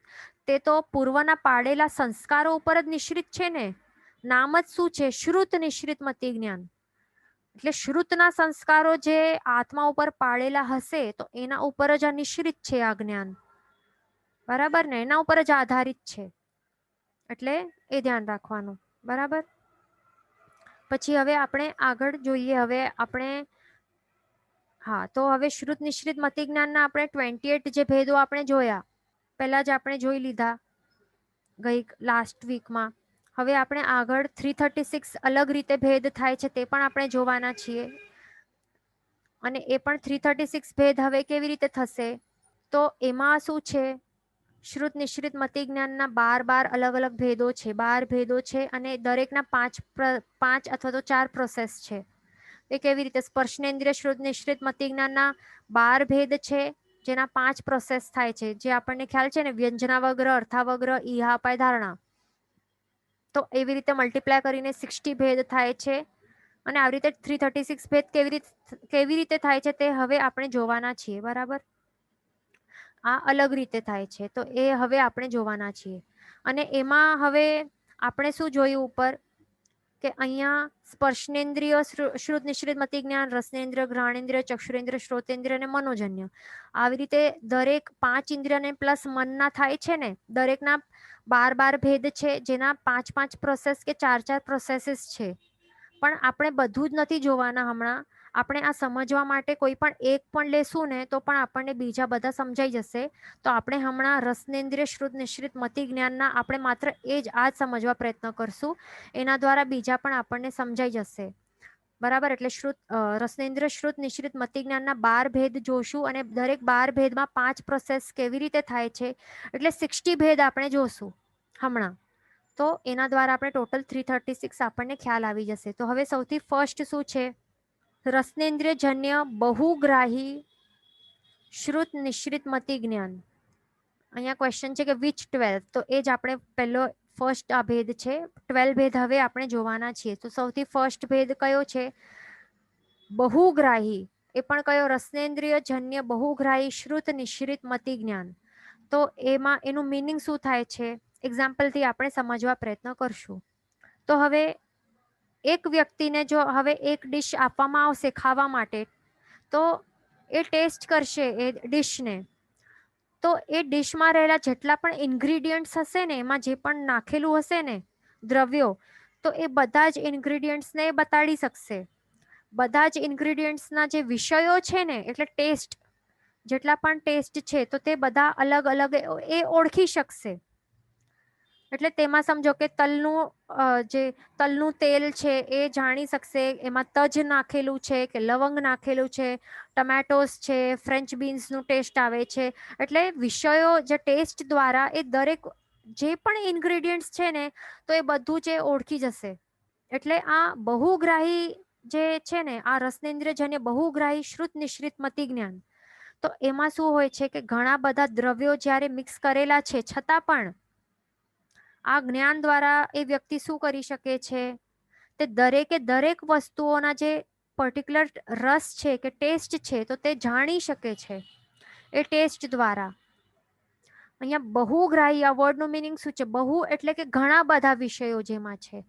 તે તો પૂર્વના પાડેલા સંસ્કારો ઉપર જ નિશ્રિત છે ને. નામ જ શું છે? શ્રુત નિશ્રિત મતિ જ્ઞાન. એટલે શ્રુતના સંસ્કારો જે આત્મા ઉપર પાડેલા હશે, તો એના ઉપર જ આ નિશ્રિત છે આ જ્ઞાન. બરાબર ને? એના ઉપર જ આધારિત છે. એટલે એ ધ્યાન રાખવાનું. બરાબર. પછી હવે આપણે આગળ જોઈએ. હવે આપણે તો હવે શ્રુત નિશ્રિત મતિ જ્ઞાનના આપણે 28 જે ભેદો આપણે જોયા, પહેલા જ આપણે જોઈ લીધા ગઈ લાસ્ટ વીકમાં. હવે આપણે આગળ 336 અલગ રીતે ભેદ થાય છે તે પણ આપણે જોવાના છીએ. અને એ પણ 336 ભેદ હવે કેવી રીતે થશે? તો એમાં શું છે? શ્રુત નિશ્રિત મતિ જ્ઞાનના 12 અલગ અલગ ભેદો છે. 12 ભેદો છે અને દરેકના 5 અથવા તો 4 પ્રોસેસ છે. એ કેવી રીતે? સ્પર્શનેન્દ્રિય શ્રુત નિશ્રિત મતિ જ્ઞાનના 12 ભેદ છે, જેના 5 પ્રોસેસ થાય છે. જે આપણને ખ્યાલ છે ને, વ્યંજનાવગ્ર, અર્થાવગ્ર, ઈહા, અપાય, ધારણા. તો એવી રીતે મલ્ટીપ્લાય કરીને 60 ભેદ થાય છે. અને આવી રીતે 336 ભેદ કેવી રીતે થાય છે તે હવે આપણે જોવાના છીએ. બરાબર. આ અલગ રીતે થાય છે, તો એ હવે આપણે જોવાના છીએ. અને એમાં હવે આપણે શું જોયું ઉપર કે અહીંયા સ્પર્શનેન્દ્રિય શ્રુત નિશ્રિત મતિ જ્ઞાન, રસનેન્દ્રિય, ઘ્રાણેન્દ્રિય, ચક્ષુરેન્દ્રિય, શ્રોતેન્દ્રિય અને મનોજન્ય. આવી રીતે દરેક 5 ઇન્દ્રિયને પ્લસ મનના થાય છે ને. દરેકના 12 ભેદ છે, જેના 5 પ્રોસેસ કે 4 પ્રોસેસીસ છે. પણ આપણે બધું જ નથી જોવાના હમણાં. આપણે આ સમજવા માટે કોઈ પણ એક પણ લેશું ને, તો પણ આપણને બીજા બધા સમજાઈ જશે. તો આપણે હમણાં રસનેન્દ્રિય શ્રુત નિશ્રિત મતિ જ્ઞાનના આપણે માત્ર એ જ આ સમજવા પ્રયત્ન કરશું. એના દ્વારા બીજા પણ આપણને સમજાઈ જશે. બરાબર. એટલે રસનેન્દ્રિય શ્રુત નિશ્રિત મતિ જ્ઞાનના 12 ભેદ જોશું અને દરેક 12 ભેદમાં 5 પ્રોસેસ કેવી રીતે થાય છે, એટલે 60 ભેદ આપણે જોશું હમણાં. તો એના દ્વારા આપણે ટોટલ 336 આપણને ખ્યાલ આવી જશે. તો હવે સૌથી ફર્સ્ટ શું છે? રસનેન્દ્રિય જન્ય બહુગ્રાહી શ્રુત નિશ્રિત મતિ જ્ઞાન. અહીંયા ક્વેશ્ચન છે કે વિચ 12? તો એ જ આપણે પહેલો ફર્સ્ટ આ ભેદ છે. 12 ભેદ હવે આપણે જોવાના છીએ. તો સૌથી ફર્સ્ટ ભેદ કયો છે? બહુગ્રાહી. એ પણ કયો? રસનેન્દ્રિય જન્ય બહુગ્રાહી શ્રુત નિશ્રિત મતિ જ્ઞાન. તો એમાં એનું મિનિંગ શું થાય છે? એક્ઝામ્પલથી આપણે સમજવા પ્રયત્ન કરશું. તો હવે એક વ્યક્તિને જો હવે એક ડિશ આપવામાં આવશે ખાવા માટે, તો એ ટેસ્ટ કરશે એ ડિશને. તો એ ડિશમાં રહેલા જેટલા પણ ઇન્ગ્રીડિયન્ટ્સ હશે ને, એમાં જે પણ નાખેલું હશે ને દ્રવ્યો, તો એ બધા જ ઇન્ગ્રીડિયન્ટ્સને બતાડી શકશે. બધા જ ઇન્ગ્રીડિયન્ટ્સના જે વિષયો છે ને, એટલે ટેસ્ટ, જેટલા પણ ટેસ્ટ છે, તો તે બધા અલગ અલગ એ ઓળખી શકશે. એટલે તેમાં સમજો કે તલનું તેલ છે એ જાણી શકશે એમાં તજ નાખેલું છે કે લવંગ નાખેલું છે, ટમેટોસ છે, ફ્રેન્ચ બીન્સનું ટેસ્ટ આવે છે. એટલે વિષયો જે ટેસ્ટ દ્વારા એ દરેક જે પણ ઇન્ગ્રેડિયન્ટ્સ છે ને, તો એ બધું જ ઓળખી જશે. એટલે આ બહુગ્રાહી જે છે ને આ રસનેન્દ્રિયજન્ય બહુગ્રાહી શ્રુત નિશ્રિત મતિ જ્ઞાન, તો એમાં શું હોય છે કે ઘણા બધા દ્રવ્યો જ્યારે મિક્સ કરેલા છે છતાં પણ આ જ્ઞાન દ્વારા એ વ્યક્તિ શું કરી શકે છે, તે દરેકે દરેક વસ્તુઓના જે પર્ટિક્યુલર રસ છે કે ટેસ્ટ છે તો તે જાણી શકે છે એ ટેસ્ટ દ્વારા. અહીંયા બહુગ્રાહી આ વર્ડનું મિનિંગ શું છે? બહુ એટલે કે ઘણા બધા વિષયો જેમાં છે.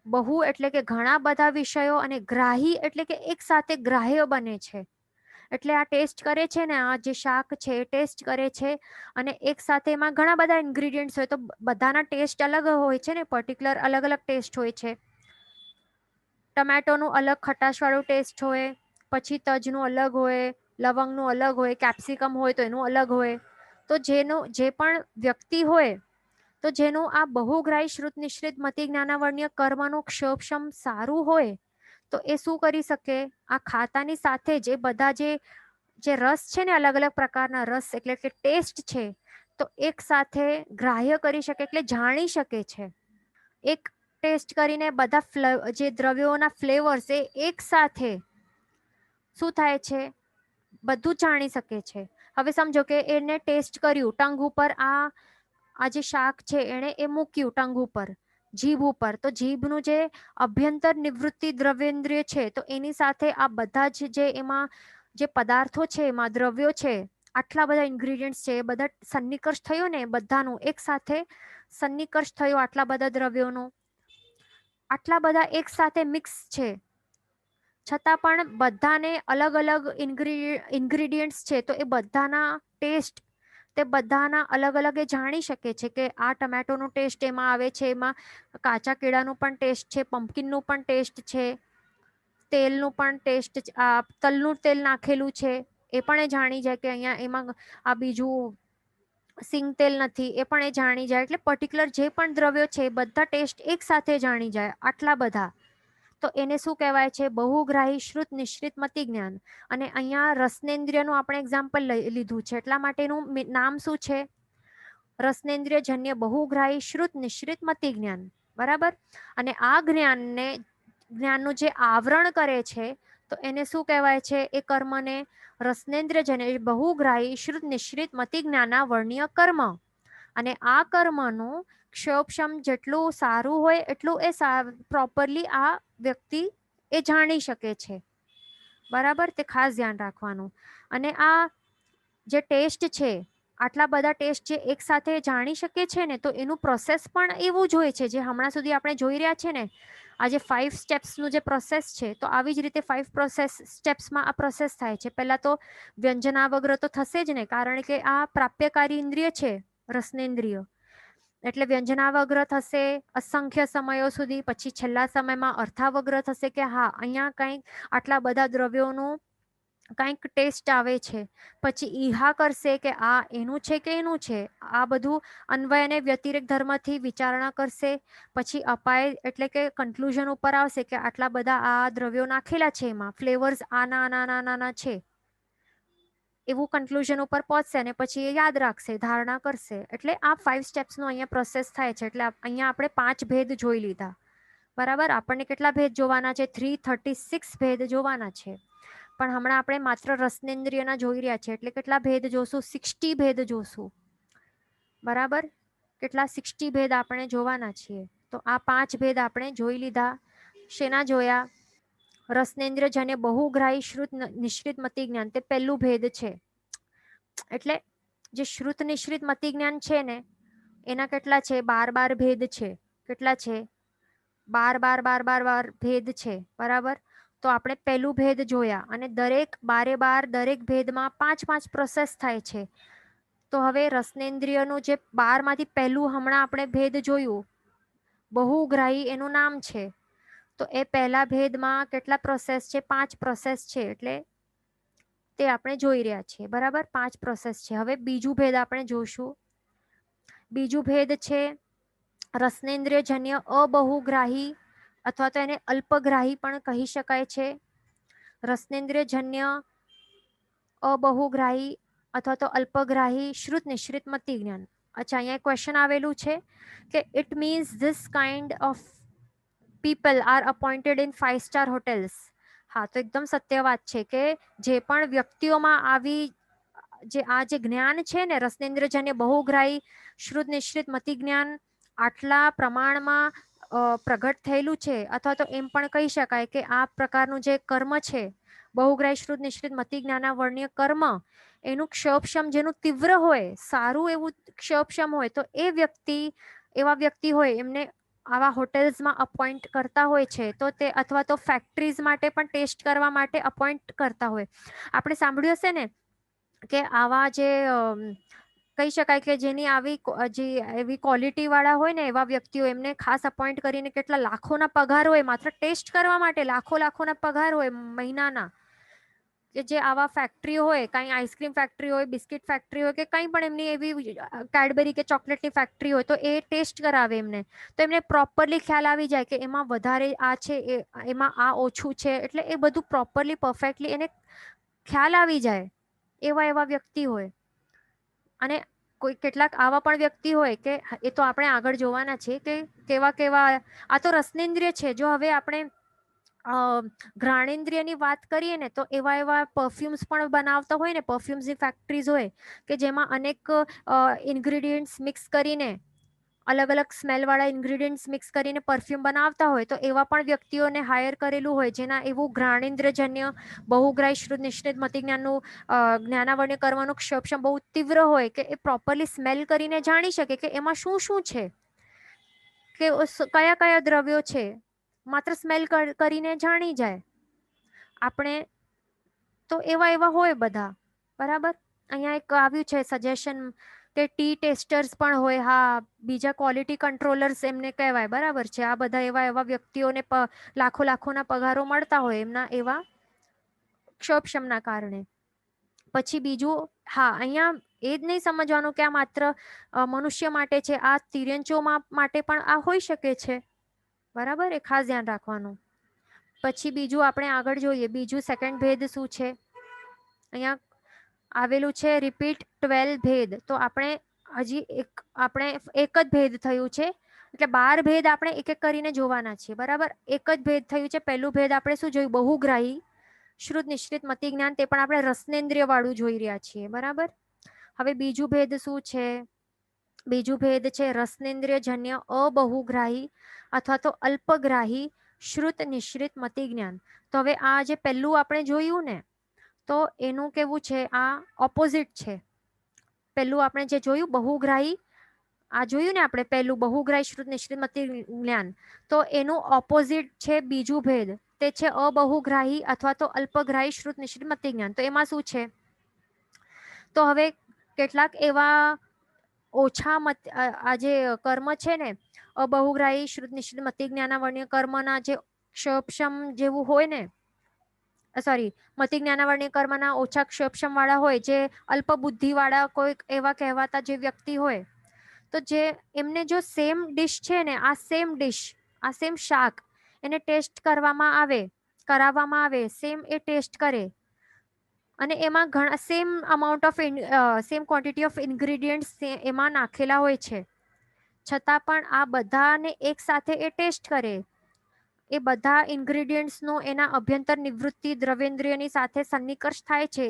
બહુ એટલે કે ઘણા બધા વિષયો, અને ગ્રાહી એટલે કે એક સાથે ગ્રાહ્ય બને છે. એટલે આ ટેસ્ટ કરે છે ને, આ જે શાક છે એ ટેસ્ટ કરે છે અને એક સાથે એમાં ઘણા બધા ઇન્ગ્રીડિયન્ટ્સ હોય તો બધાના ટેસ્ટ અલગ હોય છે ને, પર્ટિક્યુલર અલગ અલગ ટેસ્ટ હોય છે. ટમેટોનું અલગ ખટાશવાળું ટેસ્ટ હોય, પછી તજનું અલગ હોય, લવંગનું અલગ હોય, કેપ્સિકમ હોય તો એનું અલગ હોય. તો જેનું જે પણ વ્યક્તિ હોય તો જેનું આ બહુગ્રાહી શ્રુત નિશ્રિત મતિ જ્ઞાનાવર્ણ્ય કર્મનું ક્ષોભક્ષમ સારું હોય તો એ શું કરી શકે, આ ખાતાની સાથે જે બધા જે રસ છે ને, અલગ અલગ પ્રકારના રસ એટલે કે ટેસ્ટ છે, તો એક સાથે ગ્રાહ્ય કરી શકે એટલે જાણી શકે છે. એક ટેસ્ટ કરીને બધા જે દ્રવ્યોના ફ્લેવર્સ એ એક સાથે શું થાય છે, બધું જાણી શકે છે. હવે સમજો કે એને ટેસ્ટ કર્યું ટંગ ઉપર, આ જે શાક છે એને એ મૂક્યું ટંગ ઉપર, જીભ ઉપર, તો જીભનું જે અભ્યંતર નિવૃત્તિ દ્રવ્યેન્દ્રિય છે તો એની સાથે આ બધા જ જે એમાં જે પદાર્થો છે, એમાં દ્રવ્યો છે, આટલા બધા ઇન્ગ્રીડિયન્ટ્સ છે, એ બધા સન્નિકર્ષ થયો ને બધાનું એક સાથે સન્નિકર્ષ થયો, આટલા બધા દ્રવ્યોનો, આટલા બધા એક સાથે મિક્સ છે છતાં પણ બધાને અલગ અલગ ઇન્ગ્રીડિયન્ટ્સ છે તો એ બધાના ટેસ્ટ તે બધાના અલગ અલગ એ જાણી શકે છે કે આ ટમેટોનો ટેસ્ટ એમાં આવે છે, એમાં કાચા કેળાનું પણ ટેસ્ટ છે, પમ્પકિનનું પણ ટેસ્ટ છે, તેલનું પણ ટેસ્ટ, તલનું તેલ નાખેલું છે એ પણ એ જાણી જાય કે અહીંયા એમાં આ બીજું સિંગ તેલ નથી એ પણ એ જાણી જાય. એટલે પર્ટિક્યુલર જે પણ દ્રવ્યો છે બધા ટેસ્ટ એક સાથે જાણી જાય, આટલા બધા. તો એને શું કહેવાય છે? બહુગ્રાહી શ્રુત નિશ્રિત મતિ જ્ઞાન. અને અહીંયા રસનેન્દ્રિયનું આપણે એક્ઝામ્પલ લીધું છે એટલા માટેનું નામ શું છે? રસનેન્દ્રિય જન્ય બહુગ્રાહી શ્રુત નિશ્રિત મતિ જ્ઞાન. બરાબર. અને આ જ્ઞાનનું જે આવરણ કરે છે તો એને શું કહેવાય છે? એ કર્મને રસનેન્દ્રિય જન્ય બહુગ્રાહી શ્રુત નિશ્રિત મતિ જ્ઞાના વર્ણ્ય કર્મ. અને આ કર્મનું ક્ષોભક્ષમ જેટલું સારું હોય એટલું એ પ્રોપરલી આ વ્યક્તિ એ જાણી શકે છે. બરાબર, તે ખાસ ધ્યાન રાખવાનું. અને આ જે ટેસ્ટ છે, આટલા બધા ટેસ્ટ જે એક સાથે જાણી શકે છે ને, તો એનું પ્રોસેસ પણ એવું જ હોય છે જે હમણાં સુધી આપણે જોઈ રહ્યા છે ને, આ જે 5 સ્ટેપ્સનું જે પ્રોસેસ છે તો આવી જ રીતે 5 સ્ટેપ્સમાં આ પ્રોસેસ થાય છે. પહેલા તો વ્યંજનાવગ્ર તો થશે જ ને, કારણ કે આ પ્રાપ્યકારી ઇન્દ્રિય છે રસનેન્દ્રિય, એટલે વ્યંજનાવગ્ર થશે અસંખ્ય સમયો સુધી. પછી છેલ્લા સમયમાં અર્થાવગ્ર થશે કે હા અહીંયા કંઈક આટલા બધા દ્રવ્યોનું કંઈક ટેસ્ટ આવે છે. પછી ઈહા કરશે કે આ એનું છે કે એનું છે, આ બધું અન્વય અને વ્યતિરેક ધર્મથી વિચારણા કરશે. પછી અપાય એટલે કે કન્ક્લુઝન ઉપર આવશે કે આટલા બધા આ દ્રવ્યો નાખેલા છે, એમાં ફ્લેવર્સ આના આના આના છે, એવું કન્ક્લુઝન ઉપર પહોંચશે અને પછી એ યાદ રાખશે, ધારણા કરશે. એટલે આ 5 સ્ટેપ્સનો અહીંયા પ્રોસેસ થાય છે. એટલે અહીંયા આપણે 5 ભેદ જોઈ લીધા. બરાબર. આપણને કેટલા ભેદ જોવાના છે? 336 ભેદ જોવાના છે. પણ હમણાં આપણે માત્ર રસનેન્દ્રિયના જોઈ રહ્યા છે એટલે કેટલા ભેદ જોશું? 60 ભેદ જોશું. બરાબર. કેટલા? 60 ભેદ આપણે જોવાના છીએ. તો આ 5 ભેદ આપણે જોઈ લીધા. શેના જોયા? રસનેન્દ્રિય જન્ય બહુગ્રાહી શ્રુત નિશ્રિત મતિ જ્ઞાન, તે પહેલું ભેદ છે. એટલે જે શ્રુત નિશ્રિત મતિ જ્ઞાન છે ને, એના કેટલા છે? 12 ભેદ છે. કેટલા છે? 12 ભેદ છે. બરાબર. તો આપણે પહેલું ભેદ જોયા અને દરેક 12 દરેક ભેદમાં 5 પ્રોસેસ થાય છે. તો હવે રસનેન્દ્રિયનું જે 12 માંથી પહેલું હમણાં આપણે ભેદ જોયું, બહુગ્રાહી એનું નામ છે. તો એ પહેલા ભેદમાં કેટલા પ્રોસેસ છે? 5 પ્રોસેસ છે. એટલે તે આપણે જોઈ રહ્યા છીએ. બરાબર. 5 પ્રોસેસ છે. હવે બીજું ભેદ આપણે જોશું. બીજું ભેદ છે રસનેન્દ્રિય જન્ય અબહુગ્રાહી, અથવા તો એને અલ્પગ્રાહી પણ કહી શકાય છે. રસનેન્દ્રિય જન્ય અબહુગ્રાહી અથવા તો અલ્પગ્રાહી શ્રુત નિશ્રિત મતિ જ્ઞાન. અચ્છા, અહીંયા ક્વેશ્ચન આવેલું છે કે it means this kind of people are appointed in 5-star hotels. હા, તો એકદમ સત્ય વાત છે કે જે પણ વ્યક્તિઓમાં આવી જે જ્ઞાન છે ને, રસનેન્દ્રજન્ય બહુગ્રાહી શ્રુત નિશ્રિત મતિ જ્ઞાન આટલા પ્રમાણમાં પ્રગટ થયેલું છે, અથવા તો એમ પણ કહી શકાય કે આ પ્રકારનું જે કર્મ છે, બહુગ્રાહી શ્રુત નિશ્રિત મતિ જ્ઞાનાવર્ણ્ય કર્મ, એનું ક્ષપક્ષમ જેનું તીવ્ર હોય, સારું એવું ક્ષપક્ષમ હોય, તો એ વ્યક્તિ, એવા વ્યક્તિ હોય એમને આવા હોટેલ્સમાં અપોઇન્ટ કરતા હોય છે. તો તે અથવા તો ફેક્ટરીઝ માટે પણ ટેસ્ટ કરવા માટે અપોઇન્ટ કરતા હોય. આપણે સાંભળ્યું હશે ને કે આવા જે કહી શકાય કે જેની આવી જે એવી ક્વોલિટી વાળા હોય ને, એવા વ્યક્તિઓ એમને ખાસ અપોઇન્ટ કરીને કેટલા લાખોના પગાર હોય, માત્ર ટેસ્ટ કરવા માટે લાખોના પગાર હોય મહિનાના. કે જે આવા ફેક્ટરી હોય, કાંઈ આઈસ્ક્રીમ ફેક્ટરી હોય, બિસ્કિટ ફેક્ટરી હોય, કે કંઈ પણ એમની એવી કેડબરી કે ચોકલેટની ફેક્ટરી હોય, તો એ ટેસ્ટ કરાવે એમને. તો એમને પ્રોપરલી ખ્યાલ આવી જાય કે એમાં વધારે આ છે, એમાં આ ઓછું છે. એટલે એ બધું પ્રોપરલી પરફેક્ટલી એને ખ્યાલ આવી જાય. એવા વ્યક્તિ હોય. અને કોઈ કેટલાક આવા પણ વ્યક્તિ હોય કે એ તો આપણે આગળ જોવાના છે કે કેવા આ તો રસનેન્દ્રિય છે. જો હવે આપણે ઘ્રાણેન્દ્રિયની વાત કરીએ ને, તો એવા પરફ્યુમ્સ પણ બનાવતા હોય ને, પરફ્યુમ્સની ફેક્ટરીઝ હોય કે જેમાં અનેક ઇન્ગ્રેડિયન્ટ્સ મિક્સ કરીને, અલગ અલગ સ્મેલ વાળા ઇન્ગ્રેડિયન્ટ્સ મિક્સ કરીને પરફ્યુમ બનાવતા હોય, તો એવા પણ વ્યક્તિઓને હાયર કરેલું હોય જેના એવું ઘ્રાણેન્દ્રજન્ય બહુગ્રાહી શ્રુત નિશ્ચિત મતિ જ્ઞાનનું જ્ઞાનાવર્ણ્ય કરવાનું ક્ષપક્ષમ બહુ તીવ્ર હોય કે એ પ્રોપરલી સ્મેલ કરીને જાણી શકે કે એમાં શું શું છે, કે કયા દ્રવ્યો છે, માત્ર સ્મેલ કરીને જાણી જાય આપણે. તો એવા હોય બધા. બરાબર. અહીંયા એક આવ્યું છે સજેશન કે ટી ટેસ્ટર્સ પણ હોય. હા, બીજા ક્વોલિટી કંટ્રોલર્સ એમને કહેવાય. બરાબર છે. આ બધા એવા વ્યક્તિઓને લાખોના પગારો મળતા હોય એમના એવા ક્ષપક્ષમના કારણે. પછી બીજું, હા, અહીંયા એ જ નહીં સમજવાનું કે આ માત્ર મનુષ્ય માટે છે, આ તિર્યંચો માટે પણ આ હોઈ શકે છે. બરાબર, એ ખાસ ધ્યાન રાખવાનું. પછી બીજું આપણે આગળ જોઈએ. બીજું સેકન્ડ ભેદ શું છે? અહીંયા આવેલું છે રિપીટ 12 ભેદ. તો આપણે એક જ ભેદ થયું છે, એટલે 12 ભેદ આપણે એક એક કરીને જોવાના છીએ. બરાબર, એક જ ભેદ થયું છે. પહેલું ભેદ આપણે શું જોયું? બહુગ્રાહી શ્રુત નિશ્ચિત મતિ જ્ઞાન. તે પણ આપણે રસનેન્દ્રિય વાળું જોઈ રહ્યા છીએ. બરાબર. હવે બીજું ભેદ શું છે? બીજું ભેદ છે રસનેન્દ્રિય જન્ય અબહુગ્રાહી અથવા તો અલ્પગ્રાહી શ્રુત નિશ્ચિત મતિ જ્ઞાન. તો હવે આ જે પહેલું આપણે જોયું ને, તો એનું કેવું છે? આ ઓપોઝિટ છે. પહેલું આપણે જે જોયું બહુગ્રાહી, આ જોયું ને આપણે પહેલું બહુગ્રાહી શ્રુત નિશ્ચિત મતિ જ્ઞાન, તો એનું ઓપોઝિટ છે બીજું ભેદ. તે છે અબહુગ્રાહી અથવા તો અલ્પગ્રાહી શ્રુત નિશ્ચિત મતિ જ્ઞાન. તો એમાં શું છે? તો હવે કેટલાક એવા ઓછા આ જે કર્મ છે ને, અબહુગ્રાહી શ્રુત નિશ્ચિત મતિ જ્ઞાનાવર્ણ્ય કર્મના જે ક્ષપક્ષમ જેવું હોય ને, સોરી, મતિ જ્ઞાનાવર્ણ્ય કર્મના ઓછા ક્ષપક્ષમ વાળા હોય, જે અલ્પ બુદ્ધિ વાળા કોઈક એવા કહેવાતા જે વ્યક્તિ હોય, તો જે એમને જો સેમ ડિશ છે ને, આ સેમ શાક એને ટેસ્ટ કરાવવામાં આવે, સેમ એ ટેસ્ટ કરે, અને એમાં ઘણા સેમ ક્વોન્ટિટી ઓફ ઇન્ગ્રેડિયન્ટ્સ એમાં નાખેલા હોય છે, છતાં પણ આ બધાને એક સાથે એ ટેસ્ટ કરે. એ બધા ઇન્ગ્રેડિયન્ટ્સનો એના અભ્યંતર નિવૃત્તિ દ્રવ્યેન્દ્રિયની સાથે સન્નિકર્ષ થાય છે,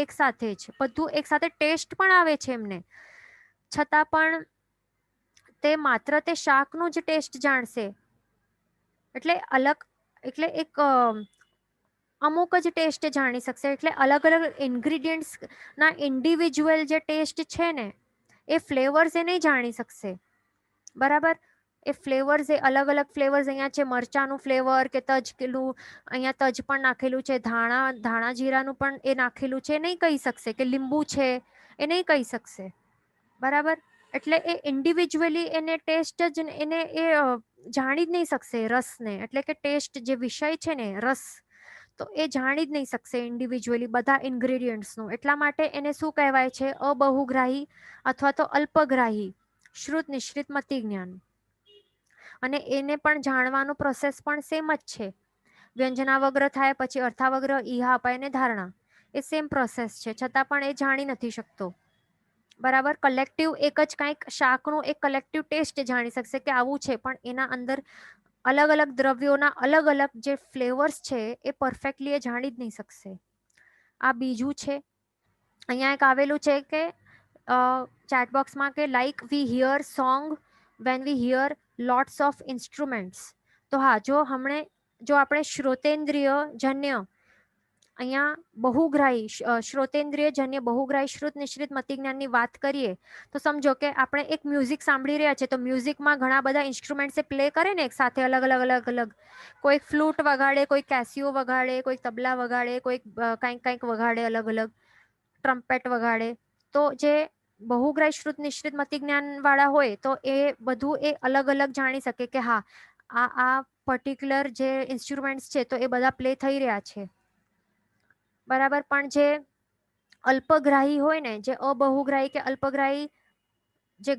એક સાથે જ બધું એક સાથે ટેસ્ટ પણ આવે છે એમને, છતાં પણ તે માત્ર તે શાકનું જ ટેસ્ટ જાણશે. એટલે એક અમુક જ ટેસ્ટ જાણી શકશે. એટલે અલગ અલગ ઇન્ગ્રેડિયન્ટ્સ ના ઇન્ડિવિજ્યુઅલ જે ટેસ્ટ છે ને, એ ફ્લેવર્સ એ નહીં જાણી શકશે. બરાબર. એ ફ્લેવર્સ, એ અલગ અલગ ફ્લેવર્સ અહીંયા છે, મરચાનું ફ્લેવર કે તજનું, અહીંયા તજ પણ નાખેલું છે, ધાણા જીરાનું પણ એ નાખેલું છે, નહીં કહી શકશે. કે લીંબુ છે, એ નહીં કહી શકશે. બરાબર. એટલે એ ઇન્ડિવિજ્યુઅલી એને ટેસ્ટ જ એને એ જાણી જ નહીં શકશે રસને. એટલે કે ટેસ્ટ જે વિષય છે ને, રસ, તો એ જાણી જ નહીં શકશે ઇન્ડિવિજ્યુઅલી બધા ઇન્ગ્રેડિયન્ટ્સનું. એટલા માટે એને શું કહેવાય છે? અબહુગ્રાહી અથવા તો અલ્પગ્રાહી શ્રુત નિશ્ચિત મતિ જ્ઞાન. અને એને પણ જાણવાનું પ્રોસેસ પણ સેમ જ છે. વ્યંજનાવગ્ર થાય, પછી અર્થાવગ્ર, ઈહા અપાય અને ધારણા, એ સેમ પ્રોસેસ છે, છતાં પણ એ જાણી નથી શકતો. બરાબર. કલેક્ટિવ એક જ કાંઈક શાકનું એક કલેક્ટિવ ટેસ્ટ જાણી શકશે કે આવું છે, પણ એના અંદર અલગ અલગ દ્રવ્યોના અલગ અલગ જે ફ્લેવર્સ છે એ પરફેક્ટલી એ જાણી જ નહીં શકશે. આ બીજું છે. અહીંયા એક આવેલું છે કે ચેટબોક્સમાં કે like we here song when we here lots of instruments. તો હા, જો આપણે શ્રોતેન્દ્રિય જન્ય અહીંયા બહુગ્રાહી શ્રોતેન્દ્રિય જન્ય બહુગ્રાહી શ્રુત નિશ્રિત મતિજ્ઞાનની વાત કરીએ તો સમજો કે આપણે એક મ્યુઝિક સાંભળી રહ્યા છે, તો મ્યુઝિકમાં ઘણા બધા ઇન્સ્ટ્રુમેન્ટ્સ પ્લે કરે ને એક સાથે અલગ અલગ અલગ અલગ. કોઈ ફ્લૂટ વગાડે, કોઈ કેસિયો વગાડે, કોઈ તબલા વગાડે, કોઈ કંઈક કંઈક વગાડે અલગ અલગ, ટ્રમ્પેટ વગાડે. તો જે બહુગ્રાહી શ્રુત નિશ્રિત મતિજ્ઞાન વાળા હોય તો એ બધું એ અલગ અલગ જાણી શકે કે હા આ પર્ટિક્યુલર જે ઇન્સ્ટ્રુમેન્ટ્સ છે તો એ બધા પ્લે થઈ રહ્યા છે. બરાબર. પણ જે અલ્પગ્રાહી હોય ને, જે અબહુગ્રાહી કે અલ્પગ્રાહી, જે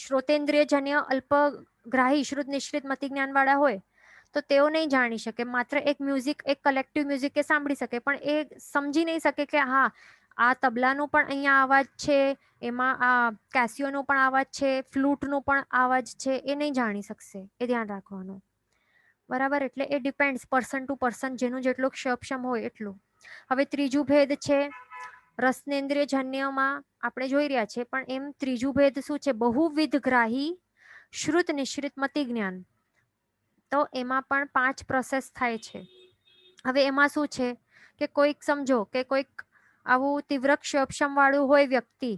શ્રોતેન્દ્રિય જન્ય અલ્પગ્રાહી શ્રુત નિશ્રિત મતિજ્ઞાન વાળા હોય તો તેઓ નહીં જાણી શકે. માત્ર એક મ્યુઝિક, એક કલેક્ટિવ મ્યુઝિક એ સાંભળી શકે પણ એ સમજી નહીં શકે કે હા આ તબલાનું પણ અહીંયા અવાજ છે, એમાં આ કેસિયોનું પણ અવાજ છે, ફ્લૂટનું પણ અવાજ છે, એ નહીં જાણી શકશે. એ ધ્યાન રાખવાનું. બરાબર. એટલે એ ડિપેન્ડ્સ પર્સન ટુ પર્સન, જેનું જેટલું ક્ષમક્ષમ હોય એટલું. હવે ત્રીજું ભેદ છે રસનેન્દ્રિય જન્યમાં આપણે જોઈ રહ્યા છે, પણ એમ ત્રીજું ભેદ શું છે? બહુવિધગ્રાહી શ્રુત નિશ્રિત મતિજ્ઞાન. તો એમાં પણ 5 પ્રોસેસ થાય છે. હવે એમાં શું છે કે કોઈક સમજો કે કોઈક આવું તીવ્ર ક્ષમક્ષમ વાળું હોય વ્યક્તિ,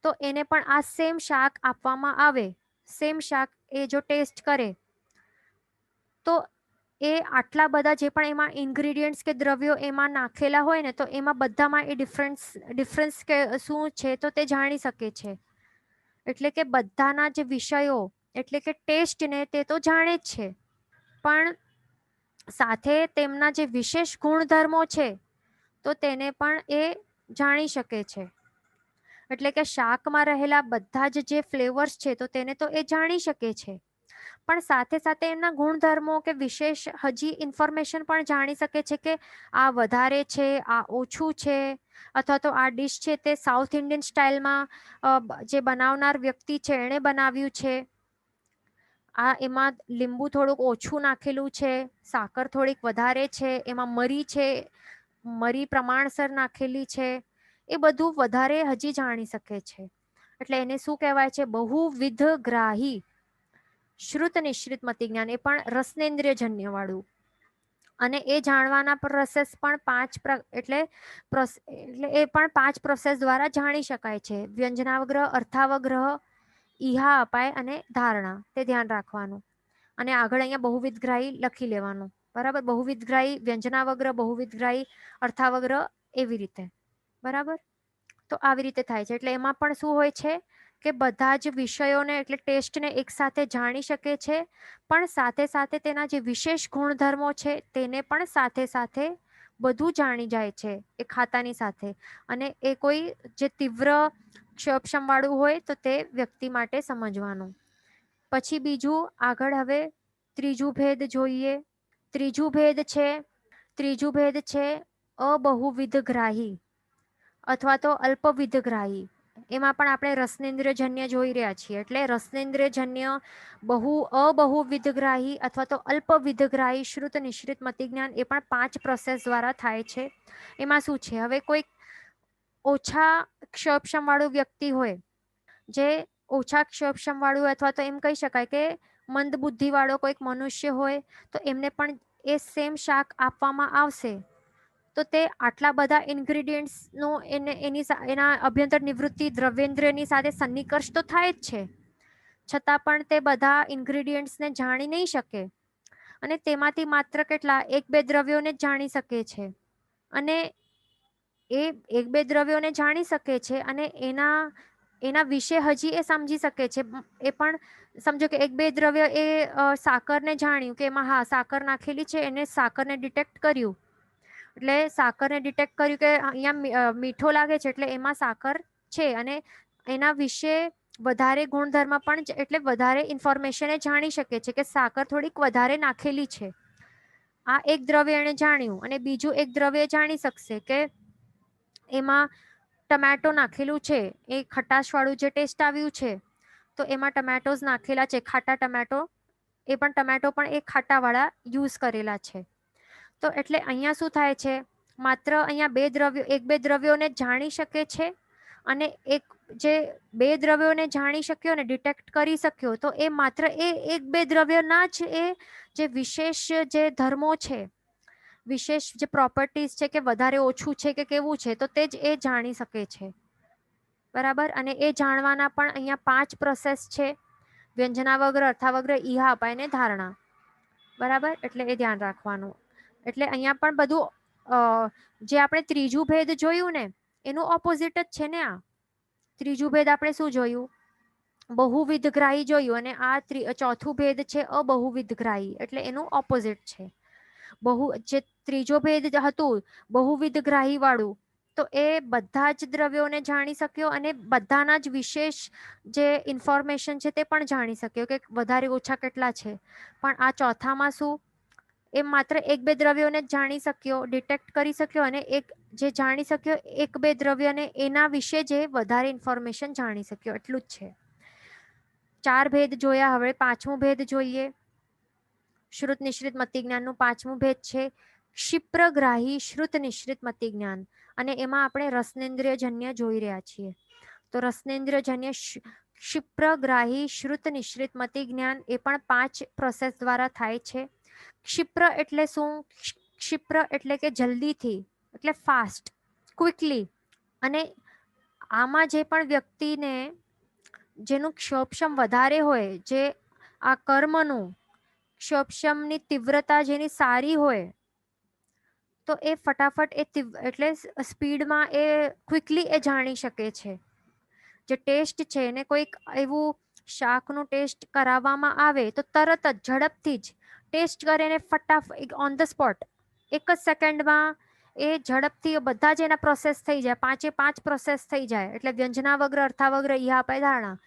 તો એને પણ આ સેમ શાક આપવામાં આવે, સેમ શાક એ જો ટેસ્ટ કરે તો એ આટલા બધા જે પણ એમાં ઇન્ગ્રીડિયન્ટ્સ કે દ્રવ્યો એમાં નાખેલા હોય ને, તો એમાં બધામાં એ ડિફરન્સ કે શું છે તો તે જાણી શકે છે. એટલે કે બધાના જે વિષયો એટલે કે ટેસ્ટ ને તે તો જાણે જ છે, પણ સાથે તેમના જે વિશેષ ગુણધર્મો છે તો તેને પણ એ જાણી શકે છે. એટલે કે શાકમાં રહેલા બધા જ જે ફ્લેવર્સ છે તો તેને તો એ જાણી શકે છે, પણ સાથે સાથે એમના ગુણધર્મો કે વિશેષ હજી ઇન્ફોર્મેશન પણ જાણી શકે છે કે આ વધારે છે, આ ઓછું છે, અથવા તો આ ડિશ છે તે સાઉથ ઇન્ડિયન સ્ટાઇલમાં જે બનાવનાર વ્યક્તિ છે એણે બનાવ્યું છે, આ એમાં લીંબુ થોડુંક ઓછું નાખેલું છે, સાકર થોડીક વધારે છે, એમાં મરી છે, મરી પ્રમાણસર નાખેલી છે, એ બધું વધારે હજી જાણી શકે છે. એટલે એને શું કહેવાય છે? બહુવિધગ્રાહી શ્રુત નિશ્રિત મતિજ્ઞાન. એ પણ રસનેન્દ્રિય જન્ય વાળું. અને એ જાણવાના પ્રોસેસ પણ 5 એટલે એ પણ 5 પ્રોસેસ દ્વારા જાણી શકાય છે. વ્યંજનાવગ્રહ, અર્થાવગ્રહ, ઈહા અપાય અને ધારણા. તે ધ્યાન રાખવાનું. અને આગળ અહીંયા બહુવિધગ્રાહી લખી લેવાનું. બરાબર. બહુવિધગ્રાહી વ્યંજનાવગ્રહ, બહુવિધગ્રાહી અર્થાવગ્રહ, એવી રીતે. બરાબર. તો આવી રીતે થાય છે. એટલે એમાં પણ શું હોય છે કે બધા જ વિષયોને એટલે ટેસ્ટને એક સાથે જાણી શકે છે, પણ સાથે સાથે તેના જે વિશેષ ગુણધર્મો છે તેને પણ સાથે સાથે બધું જાણી જાય છે એ ખાતાની સાથે. અને એ કોઈ જે તીવ્ર ક્ષમક્ષમ વાળું હોય તો તે વ્યક્તિ માટે સમજવાનું. પછી બીજું આગળ હવે ત્રીજું ભેદ જોઈએ. ત્રીજું ભેદ છે અબહુવિધગ્રાહી અથવા તો અલ્પવિધગ્રાહી. એમાં પણ આપણે રસનેન્દ્રિયજન્ય જોઈ રહ્યા છીએ. એટલે રસનેન્દ્રિયજન્ય અબહુવિધગ્રાહી અથવા તો અલ્પવિધગ્રાહી શ્રુત નિશ્રિત મતિજ્ઞાન એ પણ 5 પ્રોસેસ દ્વારા થાય છે. એમાં શું છે? હવે કોઈક ઓછા ક્ષમક્ષમ વાળું વ્યક્તિ હોય, જે ઓછા ક્ષમક્ષમ વાળું અથવા તો એમ કહી શકાય કે મંદ બુદ્ધિ વાળો કોઈક મનુષ્ય હોય, તો એમને પણ એ સેમ શાક આપવામાં આવશે તો તે આટલા બધા ઇન્ગ્રીડિયન્ટ્સનું એના અભ્યંતર નિવૃત્તિ દ્રવ્યેન્દ્રિયની સાથે સન્નિકર્ષ તો થાય જ છે, છતાં પણ તે બધા ઇન્ગ્રીડિયન્ટ્સને જાણી નહીં શકે. અને તેમાંથી માત્ર કેટલા 1-2 દ્રવ્યોને જ જાણી શકે છે. અને એ 1-2 દ્રવ્યોને જાણી શકે છે અને એના વિશે હજી એ સમજી શકે છે. એ પણ સમજો કે 1-2 દ્રવ્ય એ સાકરને જાણ્યું કે એમાં હા સાકર નાખેલી છે, એને સાકરને ડિટેક્ટ કર્યું, એટલે સાકરને ડિટેક્ટ કર્યું કે અહીંયા મીઠો લાગે છે એટલે એમાં સાકર છે, અને એના વિશે વધારે ગુણધર્મ પણ એટલે વધારે ઇન્ફોર્મેશન એ જાણી શકે છે કે સાકર થોડીક વધારે નાખેલી છે. આ એક દ્રવ્ય એને જાણ્યું. અને બીજું એક દ્રવ્ય જાણી શકશે કે એમાં ટમેટો નાખેલું છે, એ ખટાશ વાળું જે ટેસ્ટ આવ્યું છે તો એમાં ટમેટોઝ નાખેલા છે, ખાટા ટમેટો એ પણ ટમેટો પણ એ ખાટાવાળા યુઝ કરેલા છે. તો એટલે અહીંયા શું થાય છે, માત્ર અહીંયા એક બે દ્રવ્યોને જાણી શકે છે, અને એક જે બે દ્રવ્યોને જાણી શક્યો ને ડિટેક્ટ કરી શક્યો, તો એ માત્ર એ એક બે દ્રવ્યના જ એ જે વિશેષ જે ધર્મો છે, વિશેષ જે પ્રોપર્ટીઝ છે કે વધારે ઓછું છે કે કેવું છે, તો તે જ એ જાણી શકે છે. બરાબર. અને એ જાણવાના પણ અહીંયા 5 પ્રોસેસ છે. વ્યંજનાવગ્ર, અર્થાવગ્ર, ઈહા, અપાય ને ધારણા. બરાબર. એટલે એ ધ્યાન રાખવાનું. એટલે અહીંયા પણ બધું જે આપણે ત્રીજું ભેદ જોયું ને એનું ઓપોઝિટ જ છે ને. આ ત્રીજું ભેદ આપણે શું જોયું? બહુવિધગ્રાહી જોયું. અને આ ચોથું ભેદ છે અબહુવિધગ્રાહી, એટલે એનું ઓપોઝિટ છે. જે ત્રીજો ભેદ હતું બહુવિધગ્રાહી વાળું, તો એ બધા જ દ્રવ્યોને જાણી શક્યો અને બધાના જ વિશેષ જે ઇન્ફોર્મેશન છે તે પણ જાણી શક્યો કે વધારે ઓછા કેટલા છે. પણ આ ચોથામાં શું, એ માત્ર એક બે દ્રવ્યોને જ જાણી શક્યો, ડિટેક્ટ કરી શક્યો, અને એક જે જાણી શક્યો એક બે દ્રવ્યને એના વિશે જે વધારે ઇન્ફોર્મેશન જાણી શક્યો, એટલું જ છે. 4 ભેદ જોયા. હવે 5મું ભેદ જોઈએ. શ્રુત નિશ્રિત મતિ જ્ઞાનનું 5મું ભેદ છે ક્ષિપ્રગ્રાહી શ્રુત નિશ્રિત મતિ જ્ઞાન. અને એમાં આપણે રસનેન્દ્રિયજન્ય જોઈ રહ્યા છીએ. તો રસનેન્દ્રિયજન્ય ક્ષિપ્રગ્રાહી શ્રુત નિશ્રિત મતિ જ્ઞાન એ પણ 5 પ્રોસેસ દ્વારા થાય છે. ક્ષિપ્ર એટલે શું? ક્ષિપ્ર એટલે કે જલ્દીથી, એટલે ફાસ્ટ, ક્વિકલી. અને આમાં જે પણ વ્યક્તિને જેનું ક્ષોભક્ષમ વધારે હોય, જે આ કર્મનું ક્ષોભક્ષમની તીવ્રતા જેની સારી હોય, તો એ ફટાફટ એટલે સ્પીડમાં એ ક્વિકલી એ જાણી શકે છે. જે ટેસ્ટ છે એને કોઈક એવું શાકનું ટેસ્ટ કરાવવામાં આવે તો તરત જ ઝડપથી જ ટેસ્ટ કરીને ફટાફટ ઓન ધ સ્પોટ એક જ સેકન્ડમાં એ ઝડપથી બધા જ એના પ્રોસેસ થઈ જાય. 5 પ્રોસેસ થઈ જાય. એટલે વ્યંજનાવગ્ર, અર્થાવગ્ર, ઈહા, અપાય, ધારણા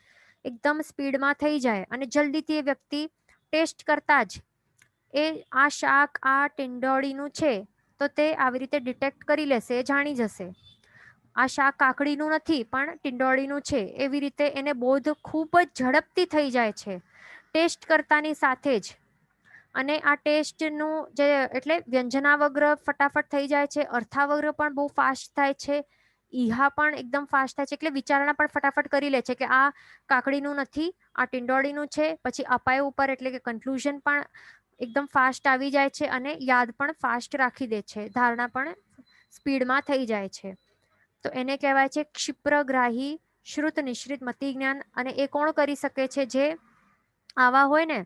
એકદમ સ્પીડમાં થઈ જાય. અને જલ્દીથી એ વ્યક્તિ ટેસ્ટ કરતા જ એ આ શાક આ ટીંડોળીનું છે તો તે આવી રીતે ડિટેક્ટ કરી લેશે, એ જાણી જશે. આ શાક કાકડીનું નથી પણ ટીંડોળીનું છે. એવી રીતે એને બોધ ખૂબ જ ઝડપથી થઈ જાય છે ટેસ્ટ કરતાની સાથે જ. અને આ ટેસ્ટનું જે એટલે વ્યંજનાવગ્ર ફટાફટ થઈ જાય છે, અર્થાવગ્ર પણ બહુ ફાસ્ટ થાય છે, ઈહા પણ એકદમ ફાસ્ટ થાય છે. એટલે વિચારણા પણ ફટાફટ કરી લે છે કે આ કાકડીનું નથી, આ ટીંડોળીનું છે. પછી અપાય ઉપર એટલે કે કન્ક્લુઝન પણ એકદમ ફાસ્ટ આવી જાય છે, અને યાદ પણ ફાસ્ટ રાખી દે છે. ધારણા પણ સ્પીડમાં થઈ જાય છે. તો એને કહેવાય છે ક્ષિપ્રગ્રાહી શ્રુત નિશ્રિત મતિ જ્ઞાન. અને એ કોણ કરી શકે છે? જે આવા હોય ને,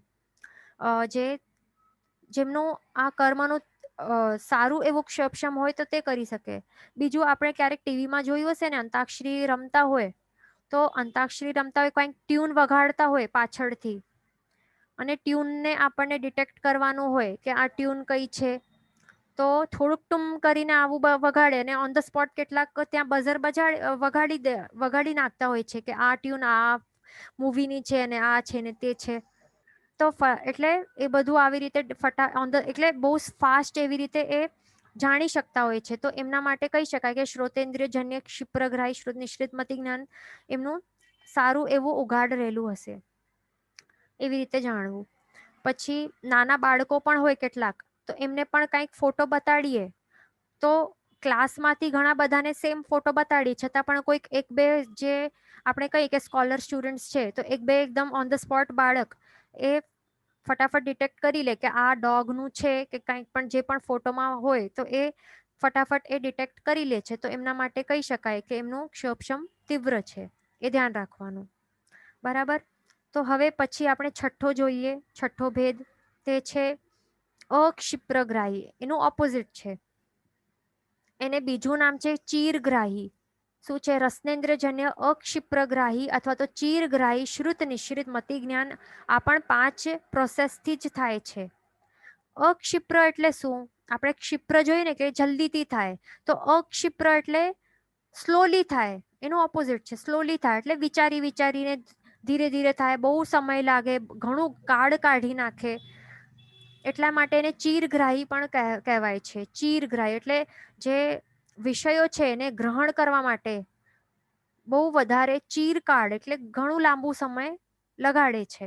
જેમનું આ કર્મનું સારું એવું ક્ષમક્ષમ હોય તો તે કરી શકે. બીજું આપણે ક્યારેક ટીવીમાં જોયું હશે ને, અંતાક્ષરી રમતા હોય, તો અંતાક્ષરી રમતા હોય કંઈક ટ્યુન વગાડતા હોય પાછળથી, અને ટ્યુનને આપણને ડિટેક્ટ કરવાનું હોય કે આ ટ્યુન કઈ છે, તો થોડુંક ટુમ કરીને આવું વગાડે અને ઓન ધ સ્પોટ કેટલાક ત્યાં બઝર વગાડી નાખતા હોય છે કે આ ટ્યુન આ મૂવીની છે અને આ છે ને તે છે. તો એટલે એ બધું આવી રીતે એટલે બહુ ફાસ્ટ એવી રીતે એ જાણી શકતા હોય છે. તો એમના માટે કહી શકાય કે શ્રોતેન્દ્રિયજન્ય ક્ષિપ્રગ્રાહી શ્રુત નિશ્રિત મતિ જ્ઞાન એમનું સારું એવું ઉઘાડ રહેલું હશે. એવી રીતે જાણવું. પછી નાના બાળકો પણ હોય કેટલાક, તો એમને પણ કંઈક ફોટો બતાડીએ તો ક્લાસમાંથી ઘણા બધાને સેમ ફોટો બતાડીએ, છતાં પણ કોઈક એક બે જે આપણે કહીએ કે સ્કોલર સ્ટુડન્ટ્સ છે, તો એક બે એકદમ ઓન ધ સ્પોટ બાળક એ ફટાફટ ડિટેક્ટ કરી લે કે આ ડોગનું છે કે કંઈક પણ જે પણ ફોટોમાં હોય, તો એ ફટાફટ એ ડિટેક્ટ કરી લે છે. તો એમના માટે કહી શકાય કે એમનું ક્ષોભક્ષમ તીવ્ર છે. એ ધ્યાન રાખવાનું. બરાબર. તો હવે પછી આપણે છઠ્ઠો જોઈએ. છઠ્ઠો ભેદ તે છે અક્ષિપ્રગ્રાહી. એનું ઓપોઝિટ છે. એને બીજું નામ છે ચીરગ્રાહી. શું છે? રસનેન્દ્રજન્ય અક્ષિપ્રગ્રાહી અથવા તો ચીરગ્રાહી શ્રુત નિશ્રિત મતિ જ્ઞાન. આ પણ 5 પ્રોસેસથી જ થાય છે. અક્ષિપ્ર એટલે શું? આપણે ક્ષિપ્ર જોઈએ ને કે જલ્દીથી થાય, તો અક્ષિપ્ર એટલે સ્લોલી થાય. એનું ઓપોઝિટ છે સ્લોલી થાય, એટલે વિચારીને ધીરે ધીરે થાય, બહુ સમય લાગે, ઘણું કાળ કાઢી નાખે. એટલા માટે એને ચીરગ્રાહી પણ કહેવાય છે. ચીરગ્રાહી એટલે જે વિષયો છે એને ગ્રહણ કરવા માટે બહુ વધારે ચીરકાળ એટલે ઘણું લાંબુ સમય લગાડે છે.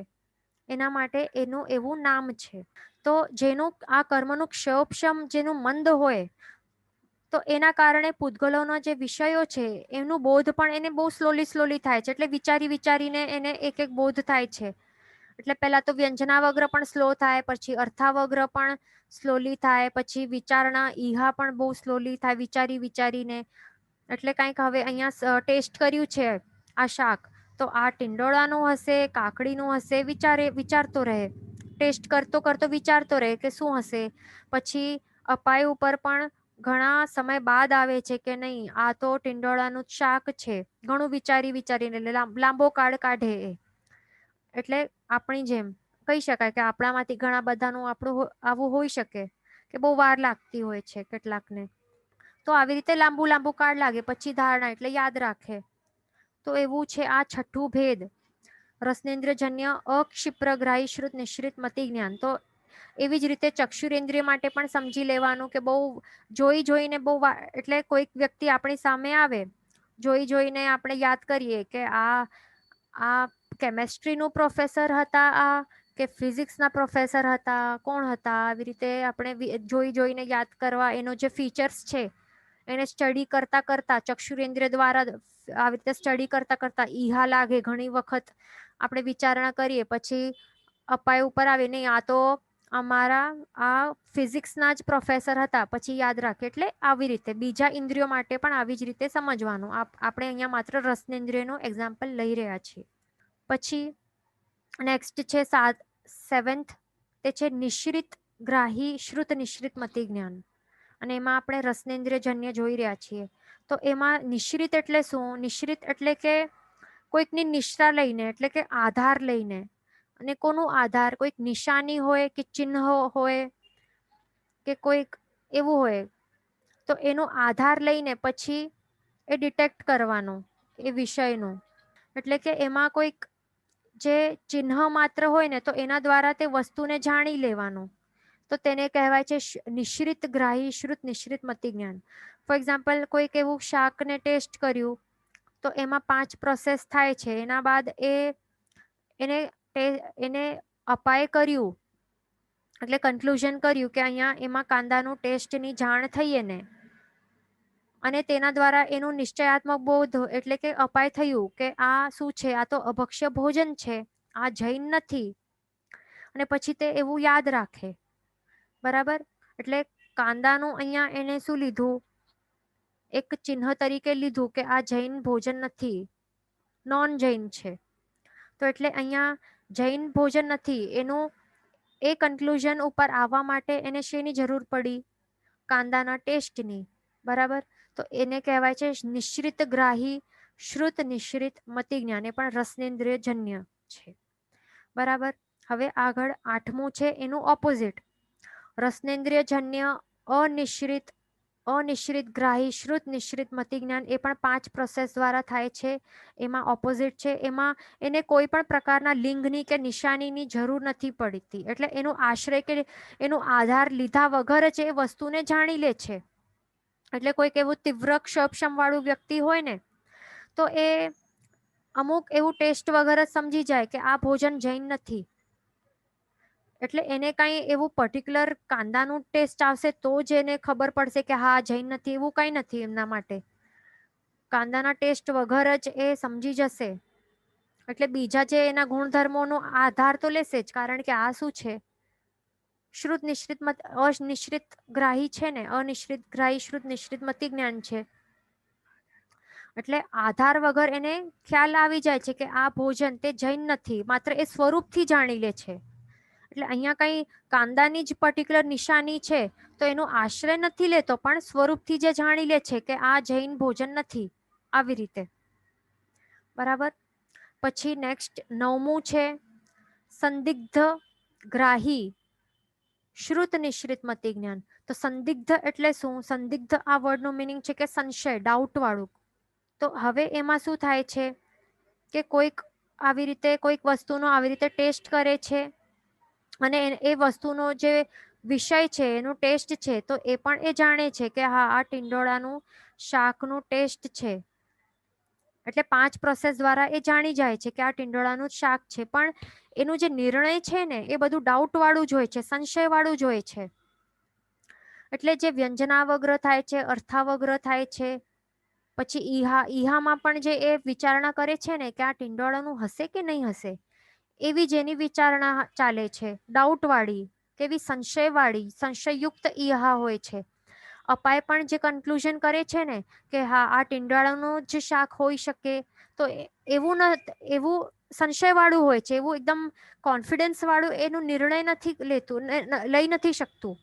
એના માટે એનું એવું નામ છે. તો જેનું આ કર્મનું ક્ષયોપશમ જેનું મંદ હોય, તો એના કારણે પૂતગલોનો જે વિષયો છે એનું બોધ પણ એને બહુ સ્લોલી થાય છે. એટલે વિચારી વિચારીને એને એક એક બોધ થાય છે. એટલે પહેલા તો વ્યંજનાવગ્ર પણ સ્લો થાય, પછી અર્થાવગ્ર પણ સ્લોલી થાય, પછી વિચારણા ઈહા પણ બહુ સ્લોલી થાય વિચારી વિચારીને. એટલે કંઈક હવે અહીંયા ટેસ્ટ કર્યું છે આ શાક, તો આ ટિંડોળાનું હશે, કાકડીનું હશે, વિચારતો રહે, ટેસ્ટ કરતો કરતો વિચારતો રહે કે શું હશે. પછી અપાય ઉપર પણ ઘણા સમય બાદ આવે છે કે નહીં આ તો ટિંડોળાનું જ શાક છે, ઘણું વિચારી વિચારીને લાંબો કાળ કાઢે એ. એટલે આપણી જેમ કહી શકાય કે આપણામાંથી ઘણા બધાનું આપણું આવું હોઈ શકે કે બહુ વાર લાગતી હોય છે કેટલાકને. તો આવી રીતે લાંબુ લાંબુ કાળ લાગે, પછી ધારણા એટલે યાદ રાખે. તો એવું છે આ છઠ્ઠું ભેદ, રસનેન્દ્રજન્ય અક્ષિપ્રગ્રાહી શ્રુત નિશ્રિત મતિ જ્ઞાન. તો એવી જ રીતે ચક્ષુરેન્દ્રિય માટે પણ સમજી લેવાનું કે બહુ જોઈ જોઈને બહુ એટલે કોઈક વ્યક્તિ આપણી સામે આવે, જોઈ જોઈને આપણે યાદ કરીએ કે આ કેમેસ્ટ્રીનું પ્રોફેસર હતા આ કે ફિઝિક્સના પ્રોફેસર હતા, કોણ હતા, આવી રીતે આપણે જોઈ જોઈને યાદ કરવા એનો જે ફીચર્સ છે એને સ્ટડી કરતા કરતા ચક્ષુરેન્દ્રિય દ્વારા આવી રીતે સ્ટડી કરતા કરતા ઈહા લાગે, ઘણી વખત આપણે વિચારણા કરીએ, પછી અપાય ઉપર આવે નહીં આ તો અમારા આ ફિઝિક્સના જ પ્રોફેસર હતા, પછી યાદ રાખે. એટલે આવી રીતે બીજા ઇન્દ્રિયો માટે પણ આવી જ રીતે સમજવાનું. આપણે અહીંયા માત્ર રસનેન્દ્રિયનું એક્ઝામ્પલ લઈ રહ્યા છીએ. પછી નેક્સ્ટ છે 7th, તે છે નિશ્રિત ગ્રાહી શ્રુત નિશ્રિત મતિ જ્ઞાન. અને એમાં આપણે રસનેન્દ્રિયજન્ય જોઈ રહ્યા છીએ. તો એમાં નિશ્રિત એટલે શું? નિશ્રિત એટલે કે કોઈકની નિષ્ઠા લઈને, એટલે કે આધાર લઈને. અને કોનું આધાર? કોઈક નિશાની હોય કે ચિહ્ન હોય કે કોઈક એવું હોય, તો એનો આધાર લઈને પછી એ ડિટેક્ટ કરવાનું એ વિષયનું. એટલે કે એમાં કોઈક જે ચિહ્ન માત્ર હોય ને, તો એના દ્વારા તે વસ્તુને જાણી લેવાનું. તો તેને કહેવાય છે નિશ્રિત ગ્રાહી શ્રુત નિશ્રિત મતિ જ્ઞાન. ફોર એક્ઝામ્પલ, કોઈક એવું શાકને ટેસ્ટ કર્યું, તો એમાં 5 પ્રોસેસ થાય છે. એના બાદ એને અપાય કર્યું, એટલે કન્ક્લુઝન કર્યું કે અહીંયા એમાં કાંદાનું ટેસ્ટની જાણ થઈ એને, અને તેના દ્વારા એનું નિશ્ચયાત્મક બોધ એટલે કે અપાય થયું કે આ શું છે, આ તો અભક્ષ્ય ભોજન છે, આ જૈન નથી. અને પછી તે એવું યાદ રાખે. બરાબર. એટલે કાંદાનું અહીંયા એને શું લીધું? એક ચિહ્ન તરીકે લીધું કે આ જૈન ભોજન નથી, નોન જૈન છે. તો એટલે અહીંયા જૈન ભોજન નથી એનું એ કન્ક્લુઝન ઉપર આવવા માટે એને શેની જરૂર પડી? કાંદાના ટેસ્ટની. બરાબર. તો એને કહેવાય છે નિશ્રિત ગ્રાહી શ્રુત નિશ્રિત મતિ જ્ઞાન. એ પણ રસનેન્દ્રિય જન્ય છે. બરાબર. હવે આગળ 8મું છે એનું ઓપોઝિટ, રસનેન્દ્રિય જન્ય અનિશ્રિત ગ્રાહી શ્રુત નિશ્રિત મતિ જ્ઞાન. એ પણ 5 પ્રોસેસ દ્વારા થાય છે. એમાં ઓપોઝિટ છે, એમાં એને કોઈ પણ પ્રકારના લિંગની કે નિશાનીની જરૂર નથી પડતી. એટલે એનો આશ્રય કે એનો આધાર લીધા વગર જ એ વસ્તુને જાણી લે છે. એટલે કોઈક એવું તીવ્ર ક્ષોભક્ષમ વાળું વ્યક્તિ હોય ને, તો એ અમુક એવું ટેસ્ટ વગર જ સમજી જાય કે આ ભોજન જૈન નથી. એટલે એને કઈ એવું પર્ટિક્યુલર કાંદાનું ટેસ્ટ આવશે તો જ એને ખબર પડશે કે હા જૈન નથી, એવું કઈ નથી એમના માટે. કાંદાના ટેસ્ટ વગર જ એ સમજી જશે. એટલે બીજા જે એના ગુણધર્મોનો આધાર તો લેશે જ, કારણ કે આ શું છે? શ્રુત નિશ્રિત અનિશ્રિત ગ્રાહી છે ને, અનિશ્રિત ગ્રાહી શ્રુત નિશ્રિત મતિ જ્ઞાન છે. એટલે આધાર વગર એને ખ્યાલ આવી જાય છે કે આ ભોજન તે જૈન નથી, માત્ર એ સ્વરૂપથી જાણી લે છે. એટલે અહીંયા કઈ કાંદાની જ પર્ટિક્યુલર નિશાની છે તો એનો આશ્રય નથી લેતો, પણ સ્વરૂપથી જે જાણી લે છે કે આ જૈન ભોજન નથી. આવી રીતે. બરાબર. પછી નેક્સ્ટ 9મું છે સંદિગ્ધ ગ્રાહી શ્રુત નિશ્રિત મતિ જ્ઞાન. તો સંદિગ્ધ એટલે શું? સંદિગ્ધ આ વર્ડનો મિનિંગ છે કે સંશય, ડાઉટ વાળું. તો હવે એમાં શું થાય છે કે કોઈક આવી રીતે કોઈક વસ્તુનો આવી રીતે ટેસ્ટ કરે છે, અને એ વસ્તુનો જે વિષય છે એનું ટેસ્ટ છે, તો એ પણ એ જાણે છે કે હા આ ટિંડોળાનું શાકનું ટેસ્ટ છે. એટલે 5 પ્રોસેસ દ્વારા એ જાણી જાય છે કે આ ટીંડોળાનું શાક છે, પણ એનું જે નિર્ણય છે ને એ બધું ડાઉટ વાળું જ હોય છે, સંશય વાળું જ હોય છે. એટલે જે વ્યંજનાવગ્ર થાય છે, અર્થાવગ્ર થાય છે, પછી ઈહામાં પણ જે એ વિચારણા કરે છે ને કે આ ટીંડોળાનું હશે કે નહીં હશે, એવી જેની વિચારણા ચાલે છે, ડાઉટ વાળી, કેવી સંશય વાળી, સંશયયુક્ત ઈહા હોય છે. અપાય પણ જે કન્ક્લુઝન કરે છે ને કે હા આ ટીંડોળાનું જ શાક હોઈ શકે, તો એવું સંશય વાળું હોય છે, એવું એકદમ કોન્ફિડન્સ વાળું એનું નિર્ણય નથી લેતું, લઈ નથી શકતું,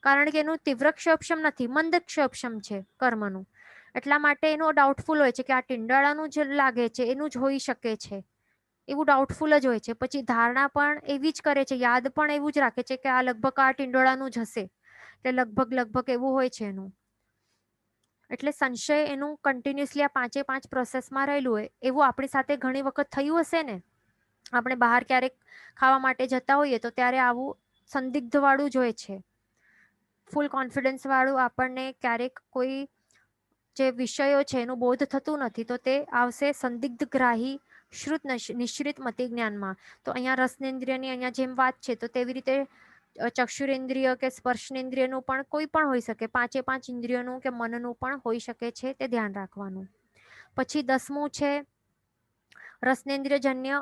કારણ કે એનું તીવ્ર ક્ષોભક્ષમ નથી, મંદ ક્ષોભક્ષમ છે કર્મનું. એટલા માટે એનું ડાઉટફુલ હોય છે કે આ ટીંડોળાનું જ લાગે છે, એનું જ હોઈ શકે છે, એવું ડાઉટફુલ જ હોય છે. પછી ધારણા પણ એવી જ કરે છે, યાદ પણ એવું જ રાખે છે કે આ લગભગ આ ટીંડોળાનું જ હશે, એટલે લગભગ એવું હોય છે એનું. એટલે સંશય એનું કન્ટિન્યુઅસલી આ 5 પ્રોસેસમાં રહેલું હોય એવું આપણી સાથે ઘણી વખત થયું હશે ને. આપણે બહાર ક્યારેક ખાવા માટે જતા હોઈએ તો ત્યારે આવું સંદિગ્ધ વાળું જ હોય છે. ફૂલ કોન્ફિડન્સ વાળું આપણને ક્યારેક કોઈ જે વિષયો છે એનું બોધ થતું નથી, તો તે આવશે સંદિગ્ધ ગ્રાહી શ્રુત નિશ્રિત મતિ જ્ઞાનમાં. તો અહીંયા રસનેન્દ્રિયની અહીંયા જેમ વાત છે તો તેવી રીતે ચક્ષુરેન્દ્રિય કે સ્પર્શનેન્દ્રિયનું પણ કોઈ પણ હોઈ શકે, 5 ઇન્દ્રિયોનું કે મનનું પણ હોઈ શકે છે, તે ધ્યાન રાખવાનું. પછી 10મું છે રસનેન્દ્રિયજન્ય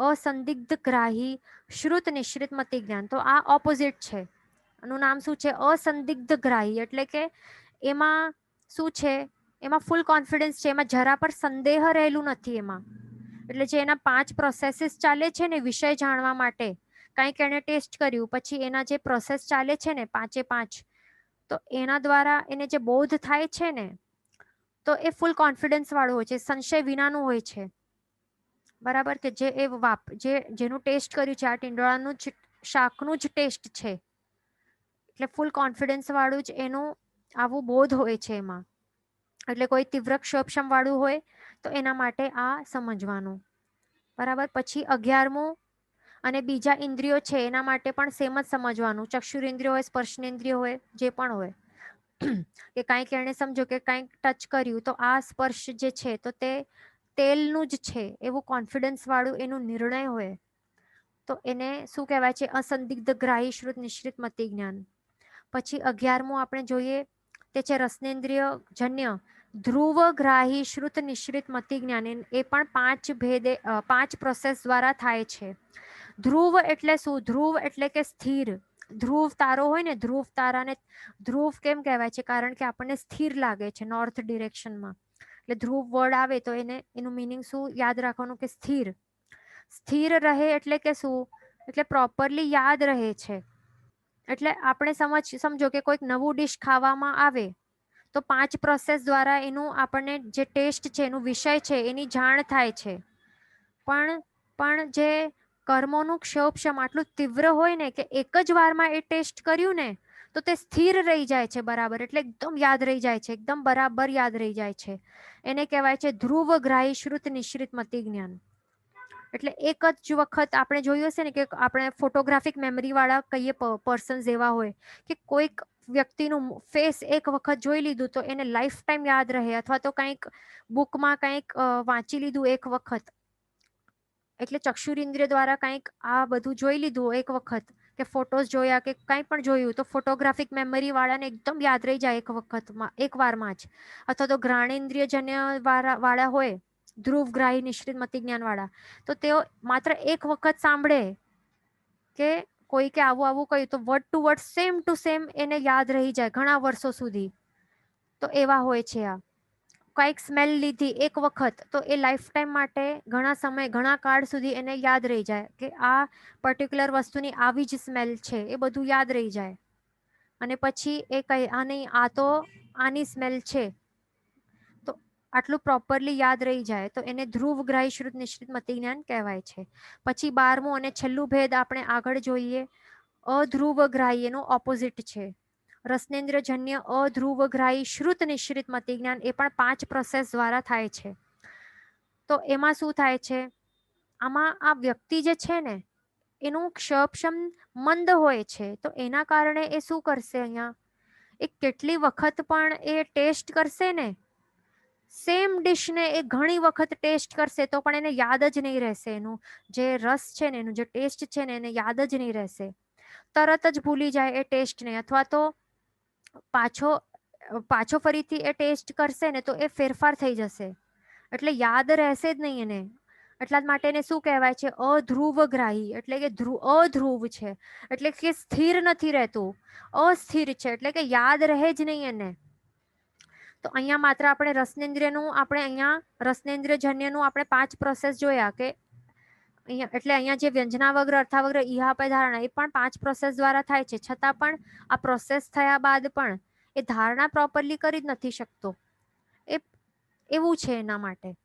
અસંદિગ્ધ ગ્રાહી શ્રુત નિશ્રિત મતિ જ્ઞાન. તો આ ઓપોઝિટ છે, એનું નામ શું છે? અસંદિગ્ધ ગ્રાહી. એટલે કે એમાં શું છે, એમાં ફૂલ કોન્ફિડન્સ છે, એમાં જરા પર સંદેહ રહેલું નથી એમાં. એટલે જે એના 5 પ્રોસેસીસ ચાલે છે ને વિષય જાણવા માટે, કંઈક એને ટેસ્ટ કર્યું પછી એના જે પ્રોસેસ ચાલે છે ને 5, તો એના દ્વારા એને જે બોધ થાય છે ને, તો એ ફૂલ કોન્ફિડન્સ વાળું હોય છે, સંશય વિનાનું હોય છે. બરાબર, કે જેનું ટેસ્ટ કર્યું છે આ ટીંડોળાનું જ શાકનું જ ટેસ્ટ છે, એટલે ફૂલ કોન્ફિડન્સ વાળું જ એનું આવું બોધ હોય છે એમાં. એટલે કોઈ તીવ્ર ક્ષોભક્ષમ વાળું હોય તો એના માટે આ સમજવાનું. બરાબર. પછી 11મું અને બીજા ઇન્દ્રિયો છે એના માટે પણ સેમ જ સમજવાનું. ચક્ષુરેન્દ્રિય હોય, સ્પર્શનેન્દ્રિય હોય, જે પણ હોય, કે કંઈક એને સમજો કે કંઈક ટચ કર્યું તો આ સ્પર્શ જે છે તો તે તેલનું જ છે એવું કોન્ફિડન્સ વાળું એનું નિર્ણય હોય, તો એને શું કહેવાય છે? અસંદિગ્ધ ગ્રાહી શ્રુત નિશ્રિત મતિ જ્ઞાન. પછી 11મું આપણે જોઈએ તે છે રસનેન્દ્રિય જન્ય ધ્રુવગ્રાહી શ્રુત નિશ્રિત મતિ જ્ઞાન. એ પણ 5 પ્રોસેસ દ્વારા થાય છે. ધ્રુવ એટલે શું? ધ્રુવ એટલે કે સ્થિર. ધ્રુવ તારો હોય ને, ધ્રુવ તારાને ધ્રુવ કેમ કહેવાય છે? કારણ કે આપણને સ્થિર લાગે છે નોર્થ ડિરેક્શનમાં. એટલે ધ્રુવ વર્ડ આવે તો એનું મિનિંગ શું યાદ રાખવાનું? કે સ્થિર. સ્થિર રહે એટલે કે શું? એટલે પ્રોપરલી યાદ રહે છે. એટલે આપણે સમજો કે કોઈક નવું ડીશ ખાવામાં આવે તો 5 પ્રોસેસ દ્વારા એનું આપણને જે ટેસ્ટ છે, એનું વિષય છે, એની જાણ થાય છે. પણ જે કર્મોનું ક્ષોભક્ષમ આટલું તીવ્ર હોય ને કે એક જ વારમાં એ ટેસ્ટ કર્યું ને તો તે સ્થિર રહી જાય છે બરાબર, એટલે એકદમ યાદ રહી જાય છે, એકદમ બરાબર યાદ રહી જાય છે. એને કહેવાય છે ધ્રુવગ્રાહી શ્રુત નિશ્રિત મતિ જ્ઞાન. એટલે એક જ વખત આપણે જોયું હશે ને કે આપણે ફોટોગ્રાફિક મેમરી વાળા કહીએ પર્સન્સ એવા હોય કે કોઈક વ્યક્તિનું ફેસ એક વખત જોઈ લીધું તો એને લાઈફ ટાઈમ યાદ રહે, અથવા તો કંઈક બુકમાં કંઈક વાંચી લીધું એક વખત, એટલે ચક્ષુરિન્દ્રિય દ્વારા કંઈક આ બધું જોઈ લીધું એક વખત, કે ફોટોઝ જોયા કે કંઈ પણ જોયું, તો ફોટોગ્રાફિક મેમરી વાળાને એકદમ યાદ રહી જાય એક વારમાં જ. અથવા તો ઘ્રાણેન્દ્રિયજન્ય વાળા હોય, ધ્રુવગ્રાહી નિશ્રિત મતિ જ્ઞાન વાળા, તો તેઓ માત્ર એક વખત સાંભળે કે કોઈ કે આવું કહ્યું તો word to word same to same એને યાદ રહી જાય ઘણા વર્ષો સુધી. તો એવા હોય છે આ. કંઈક સ્મેલ લીધી એક વખત તો એ લાઈફ ટાઈમ માટે ઘણા સમય ઘણા કાળ સુધી એને યાદ રહી જાય કે આ પર્ટિક્યુલર વસ્તુની આવી જ સ્મેલ છે, એ બધું યાદ રહી જાય. અને પછી એ કહે આ નહીં, આ તો આની સ્મેલ છે, તો આટલું પ્રોપરલી યાદ રહી જાય તો એને ધ્રુવગ્રાહી શ્રુત નિશ્રિત મતિ જ્ઞાન કહેવાય છે. પછી 12મું અને છેલ્લું ભેદ આપણે આગળ જોઈએ, અધ્રુવગ્રાહી, એનું ઓપોઝિટ છે. રસનેન્દ્રજન્ય અધ્રુવગ્રાહી શ્રુત નિશ્રિત મતિ જ્ઞાન. એ પણ 5 પ્રોસેસ દ્વારા થાય છે. તો એમાં શું થાય છે? આમાં આ વ્યક્તિ જે છે ને એનું ક્ષોભક્ષમ મંદ હોય છે, તો એના કારણે એ શું કરશે? અહીંયા એ કેટલી વખત પણ એ ટેસ્ટ કરશે ને, સેમ ડિશને એ ઘણી વખત ટેસ્ટ કરશે તો પણ એને યાદ જ નહીં રહેશે, એનું જે રસ છે ને, એનું જે ટેસ્ટ છે ને, એને યાદ જ નહીં રહેશે. તરત જ ભૂલી જાય એ ટેસ્ટને, અથવા તો પાછો પાછો ફરીથી એ ટેસ્ટ કરશે ને તો એ ફેરફાર થઈ જશે, એટલે યાદ રહેશે જ નહીં એને. એટલા જ માટે એને શું કહેવાય છે? અધ્રુવગ્રાહી. એટલે કે અધ્રુવ છે, એટલે કે સ્થિર નથી રહેતું, અસ્થિર છે, એટલે કે યાદ રહે જ નહીં એને. તો અહીંયા માત્ર આપણે રસનેન્દ્રિયનું, આપણે અહીંયા રસનેન્દ્રિયજન્યનું આપણે 5 પ્રોસેસ જોયા કે અહીંયા, એટલે અહીંયા જે વ્યંજનાવગ્ર, અર્થાવગ્ર, ઈહાપય, ધારણા, એ પણ 5 પ્રોસેસ દ્વારા થાય છે. છતાં પણ આ પ્રોસેસ થયા બાદ પણ એ ધારણા પ્રોપરલી કરી જ નથી શકતો. એ એવું છે એના માટે.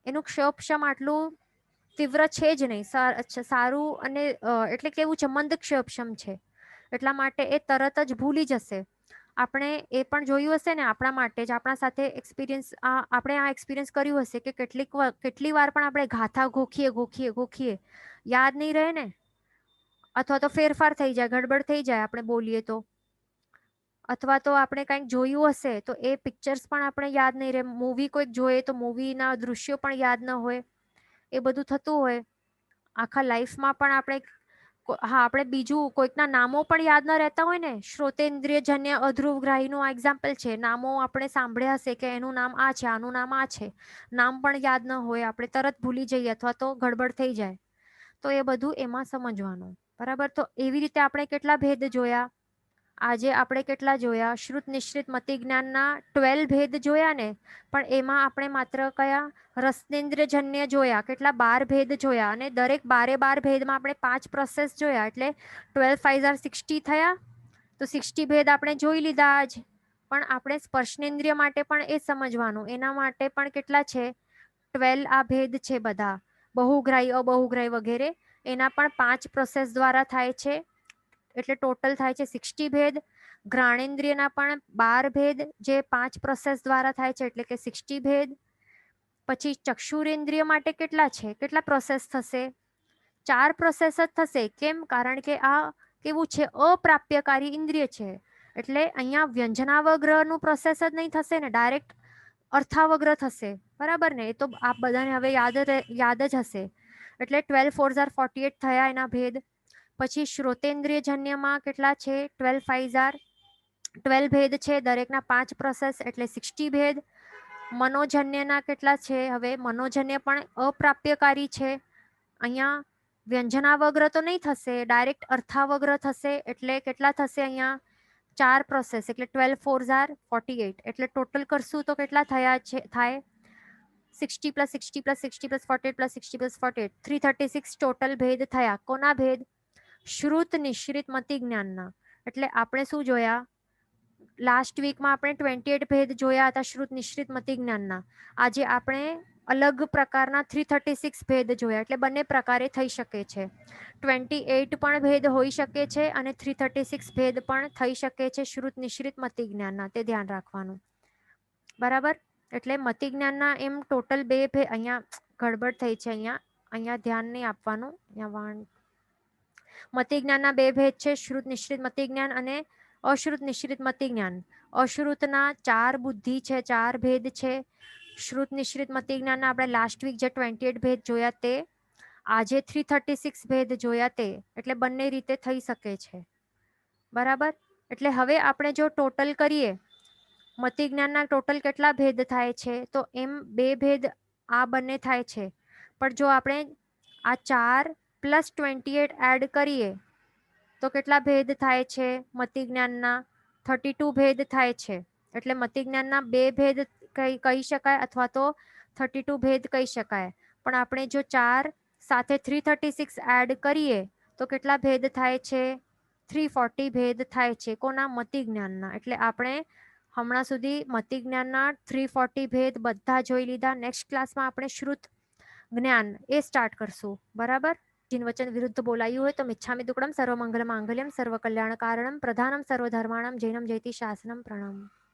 એનું ક્ષયોપશમ આટલું તીવ્ર છે જ નહીં, સારું, અને એટલે કેવું છે, મંદ ક્ષયોપશમ છે. એટલા માટે એ તરત જ ભૂલી જશે. આપણે એ પણ જોયું હશે ને, આપણા માટે જ, આપણા સાથે એક્સપિરિયન્સ, આપણે આ એક્સપિરિયન્સ કર્યું હશે કે કેટલી વાર પણ આપણે ગાથા ગોખીએ, યાદ નહીં રહે ને, અથવા તો ફેરફાર થઈ જાય, ગડબડ થઈ જાય આપણે બોલીએ તો, અથવા તો આપણે કંઈક જોયું હશે તો એ પિક્ચર્સ પણ આપણે યાદ નહીં રહે. મૂવી કોઈક જોઈએ તો મૂવીના દૃશ્યો પણ યાદ ન હોય, એ બધું થતું હોય. આખા લાઈફમાં પણ આપણે, હા, આપણે બીજું કોઈકના નામો પણ યાદ ન રહેતા હોય ને. શ્રોતેન્દ્રિયજન્ય અધ્રુવગ્રાહીનું આ એક્ઝામ્પલ છે. નામો આપણે સાંભળ્યા હશે કે એનું નામ આ છે, આનું નામ આ છે, નામ પણ યાદ ન હોય, આપણે તરત ભૂલી જઈએ અથવા તો ગડબડ થઈ જાય. તો એ બધું એમાં સમજવાનું, બરાબર. તો એવી રીતે આપણે કેટલા ભેદ જોયા? આજે આપણે કેટલા જોયા? શ્રુત નિશ્રિત મતિ જ્ઞાનના 12 ભેદ જોયા ને, પણ એમાં આપણે માત્ર કયા? રસનેન્દ્રજન્ય જોયા. કેટલા? 12 ભેદ જોયા, અને દરેક 12 ભેદમાં આપણે 5 પ્રોસેસ જોયા, એટલે 12 5 આર 60 થયા. તો 60 ભેદ આપણે જોઈ લીધા આજ. પણ આપણે સ્પર્શનેન્દ્રિય માટે પણ એ સમજવાનું, એના માટે પણ કેટલા છે? 12 આ ભેદ છે બધા, બહુગ્રાહી, અબહુગ્રાહી વગેરે. એના પણ 5 પ્રોસેસ દ્વારા થાય છે, એટલે ટોટલ થાય છે 60 ભેદ. ઘ્રાણેન્દ્રિયના પણ 12 ભેદ, જે 5 પ્રોસેસ દ્વારા થાય છે, એટલે કે 60 ભેદ. પછી ચક્ષુરેન્દ્રિય માટે કેટલા છે? કેટલા પ્રોસેસ થશે? 4 પ્રોસેસ જ થશે. કેમ? કારણ કે આ કેવું છે? અપ્રાપ્યકારી ઇન્દ્રિય છે, એટલે અહીંયા વ્યંજનાવગ્રહનું પ્રોસેસ જ નહીં થશે ને, ડાયરેક્ટ અર્થાવગ્રહ થશે, બરાબર ને? એ તો આપ બધાને હવે યાદ જ હશે. એટલે 12 4 આર 48 થયા એના ભેદ. પછી શ્રોતેન્દ્રિયજન્યમાં કેટલા છે? 12 5 આર 12 ભેદ છે, દરેકના 5 પ્રોસેસ, એટલે 60 ભેદ. મનોજન્યના કેટલા છે? હવે મનોજન્ય પણ અપ્રાપ્યકારી છે. અહીંયા વ્યંજનાવગ્રહ તો નહીં થશે, ડાયરેક્ટ અર્થાવગ્રહ થશે, એટલે કેટલા થશે અહીંયા? 4 પ્રોસેસ, એટલે 12 4 આર 48, એટલે ટોટલ કરશું તો કેટલા થયા છે? થાય 60 + 60 + 60 + 48 + 60 + 48, 336 ટોટલ ભેદ થયા. કોના ભેદ? શ્રુત નિશ્રિત મતિ જ્ઞાનના. એટલે આપણે શું જોયા? લાસ્ટ વીકમાં આપણે 28 ભેદ જોયા હતા શ્રુત નિશ્રિત મતિ જ્ઞાનના. આજે આપણે અલગ પ્રકારના 336 ભેદ જોયા, એટલે બંને પ્રકારે થઈ શકે છે. 28 પણ ભેદ હોઈ શકે છે અને 336 ભેદ પણ થઈ શકે છે શ્રુત નિશ્રિત મતિ જ્ઞાનના, તે ધ્યાન રાખવાનું, બરાબર. એટલે મતિ જ્ઞાનના એમ ટોટલ 2 ભેદ, અહીંયા ગડબડ થઈ છે, અહીંયા ધ્યાન નહીં આપવાનું. અહીંયા મતિ જ્ઞાનના 2 ભેદ છે, શ્રુત નિશ્રિત મતિ જ્ઞાન અને અશ્રુત નિશ્રિત મતિ જ્ઞાન. અશ્રુતના 4 બુદ્ધિ છે, 4 ભેદ છે. શ્રુત નિશ્રિત મતિ જ્ઞાનના આપણે લાસ્ટ વીક જે 28 ભેદ જોયા તે, આજે 336 ભેદ જોયા તે, એટલે બંને રીતે થઈ શકે છે, બરાબર. એટલે હવે આપણે જો ટોટલ કરીએ, મતિ જ્ઞાનના ટોટલ કેટલા ભેદ થાય છે? તો એમ 2 ભેદ આ બંને થાય છે, પણ જો આપણે આ 4 + 28 એડ કરીએ તો કેટલા ભેદ થાય છે? મતિ જ્ઞાનના 32 ભેદ થાય છે. એટલે મતિ જ્ઞાનના 2 ભેદ કહી શકાય, અથવા તો 32 ભેદ કહી શકાય. પણ આપણે જો 4 સાથે 336 એડ કરીએ તો કેટલા ભેદ થાય છે? 340 ભેદ થાય છે. કોના? મતિ જ્ઞાનના. એટલે આપણે હમણાં સુધી મતિ જ્ઞાનના 340 ભેદ બધા જોઈ લીધા. નેક્સ્ટ ક્લાસમાં આપણે શ્રુત જ્ઞાન એ સ્ટાર્ટ કરશું, બરાબર. જીન વચન વિરુદ્ધ બોલાયું હોય તો મિચ્છામિ દુક્કડમ, સર્વમંગલ માંગલ્યમ, સર્વકલ્યાણ કારણમ, પ્રધાનમ સર્વધર્માણમ, જૈનમ જયતિ શાસનમ. પ્રણામ.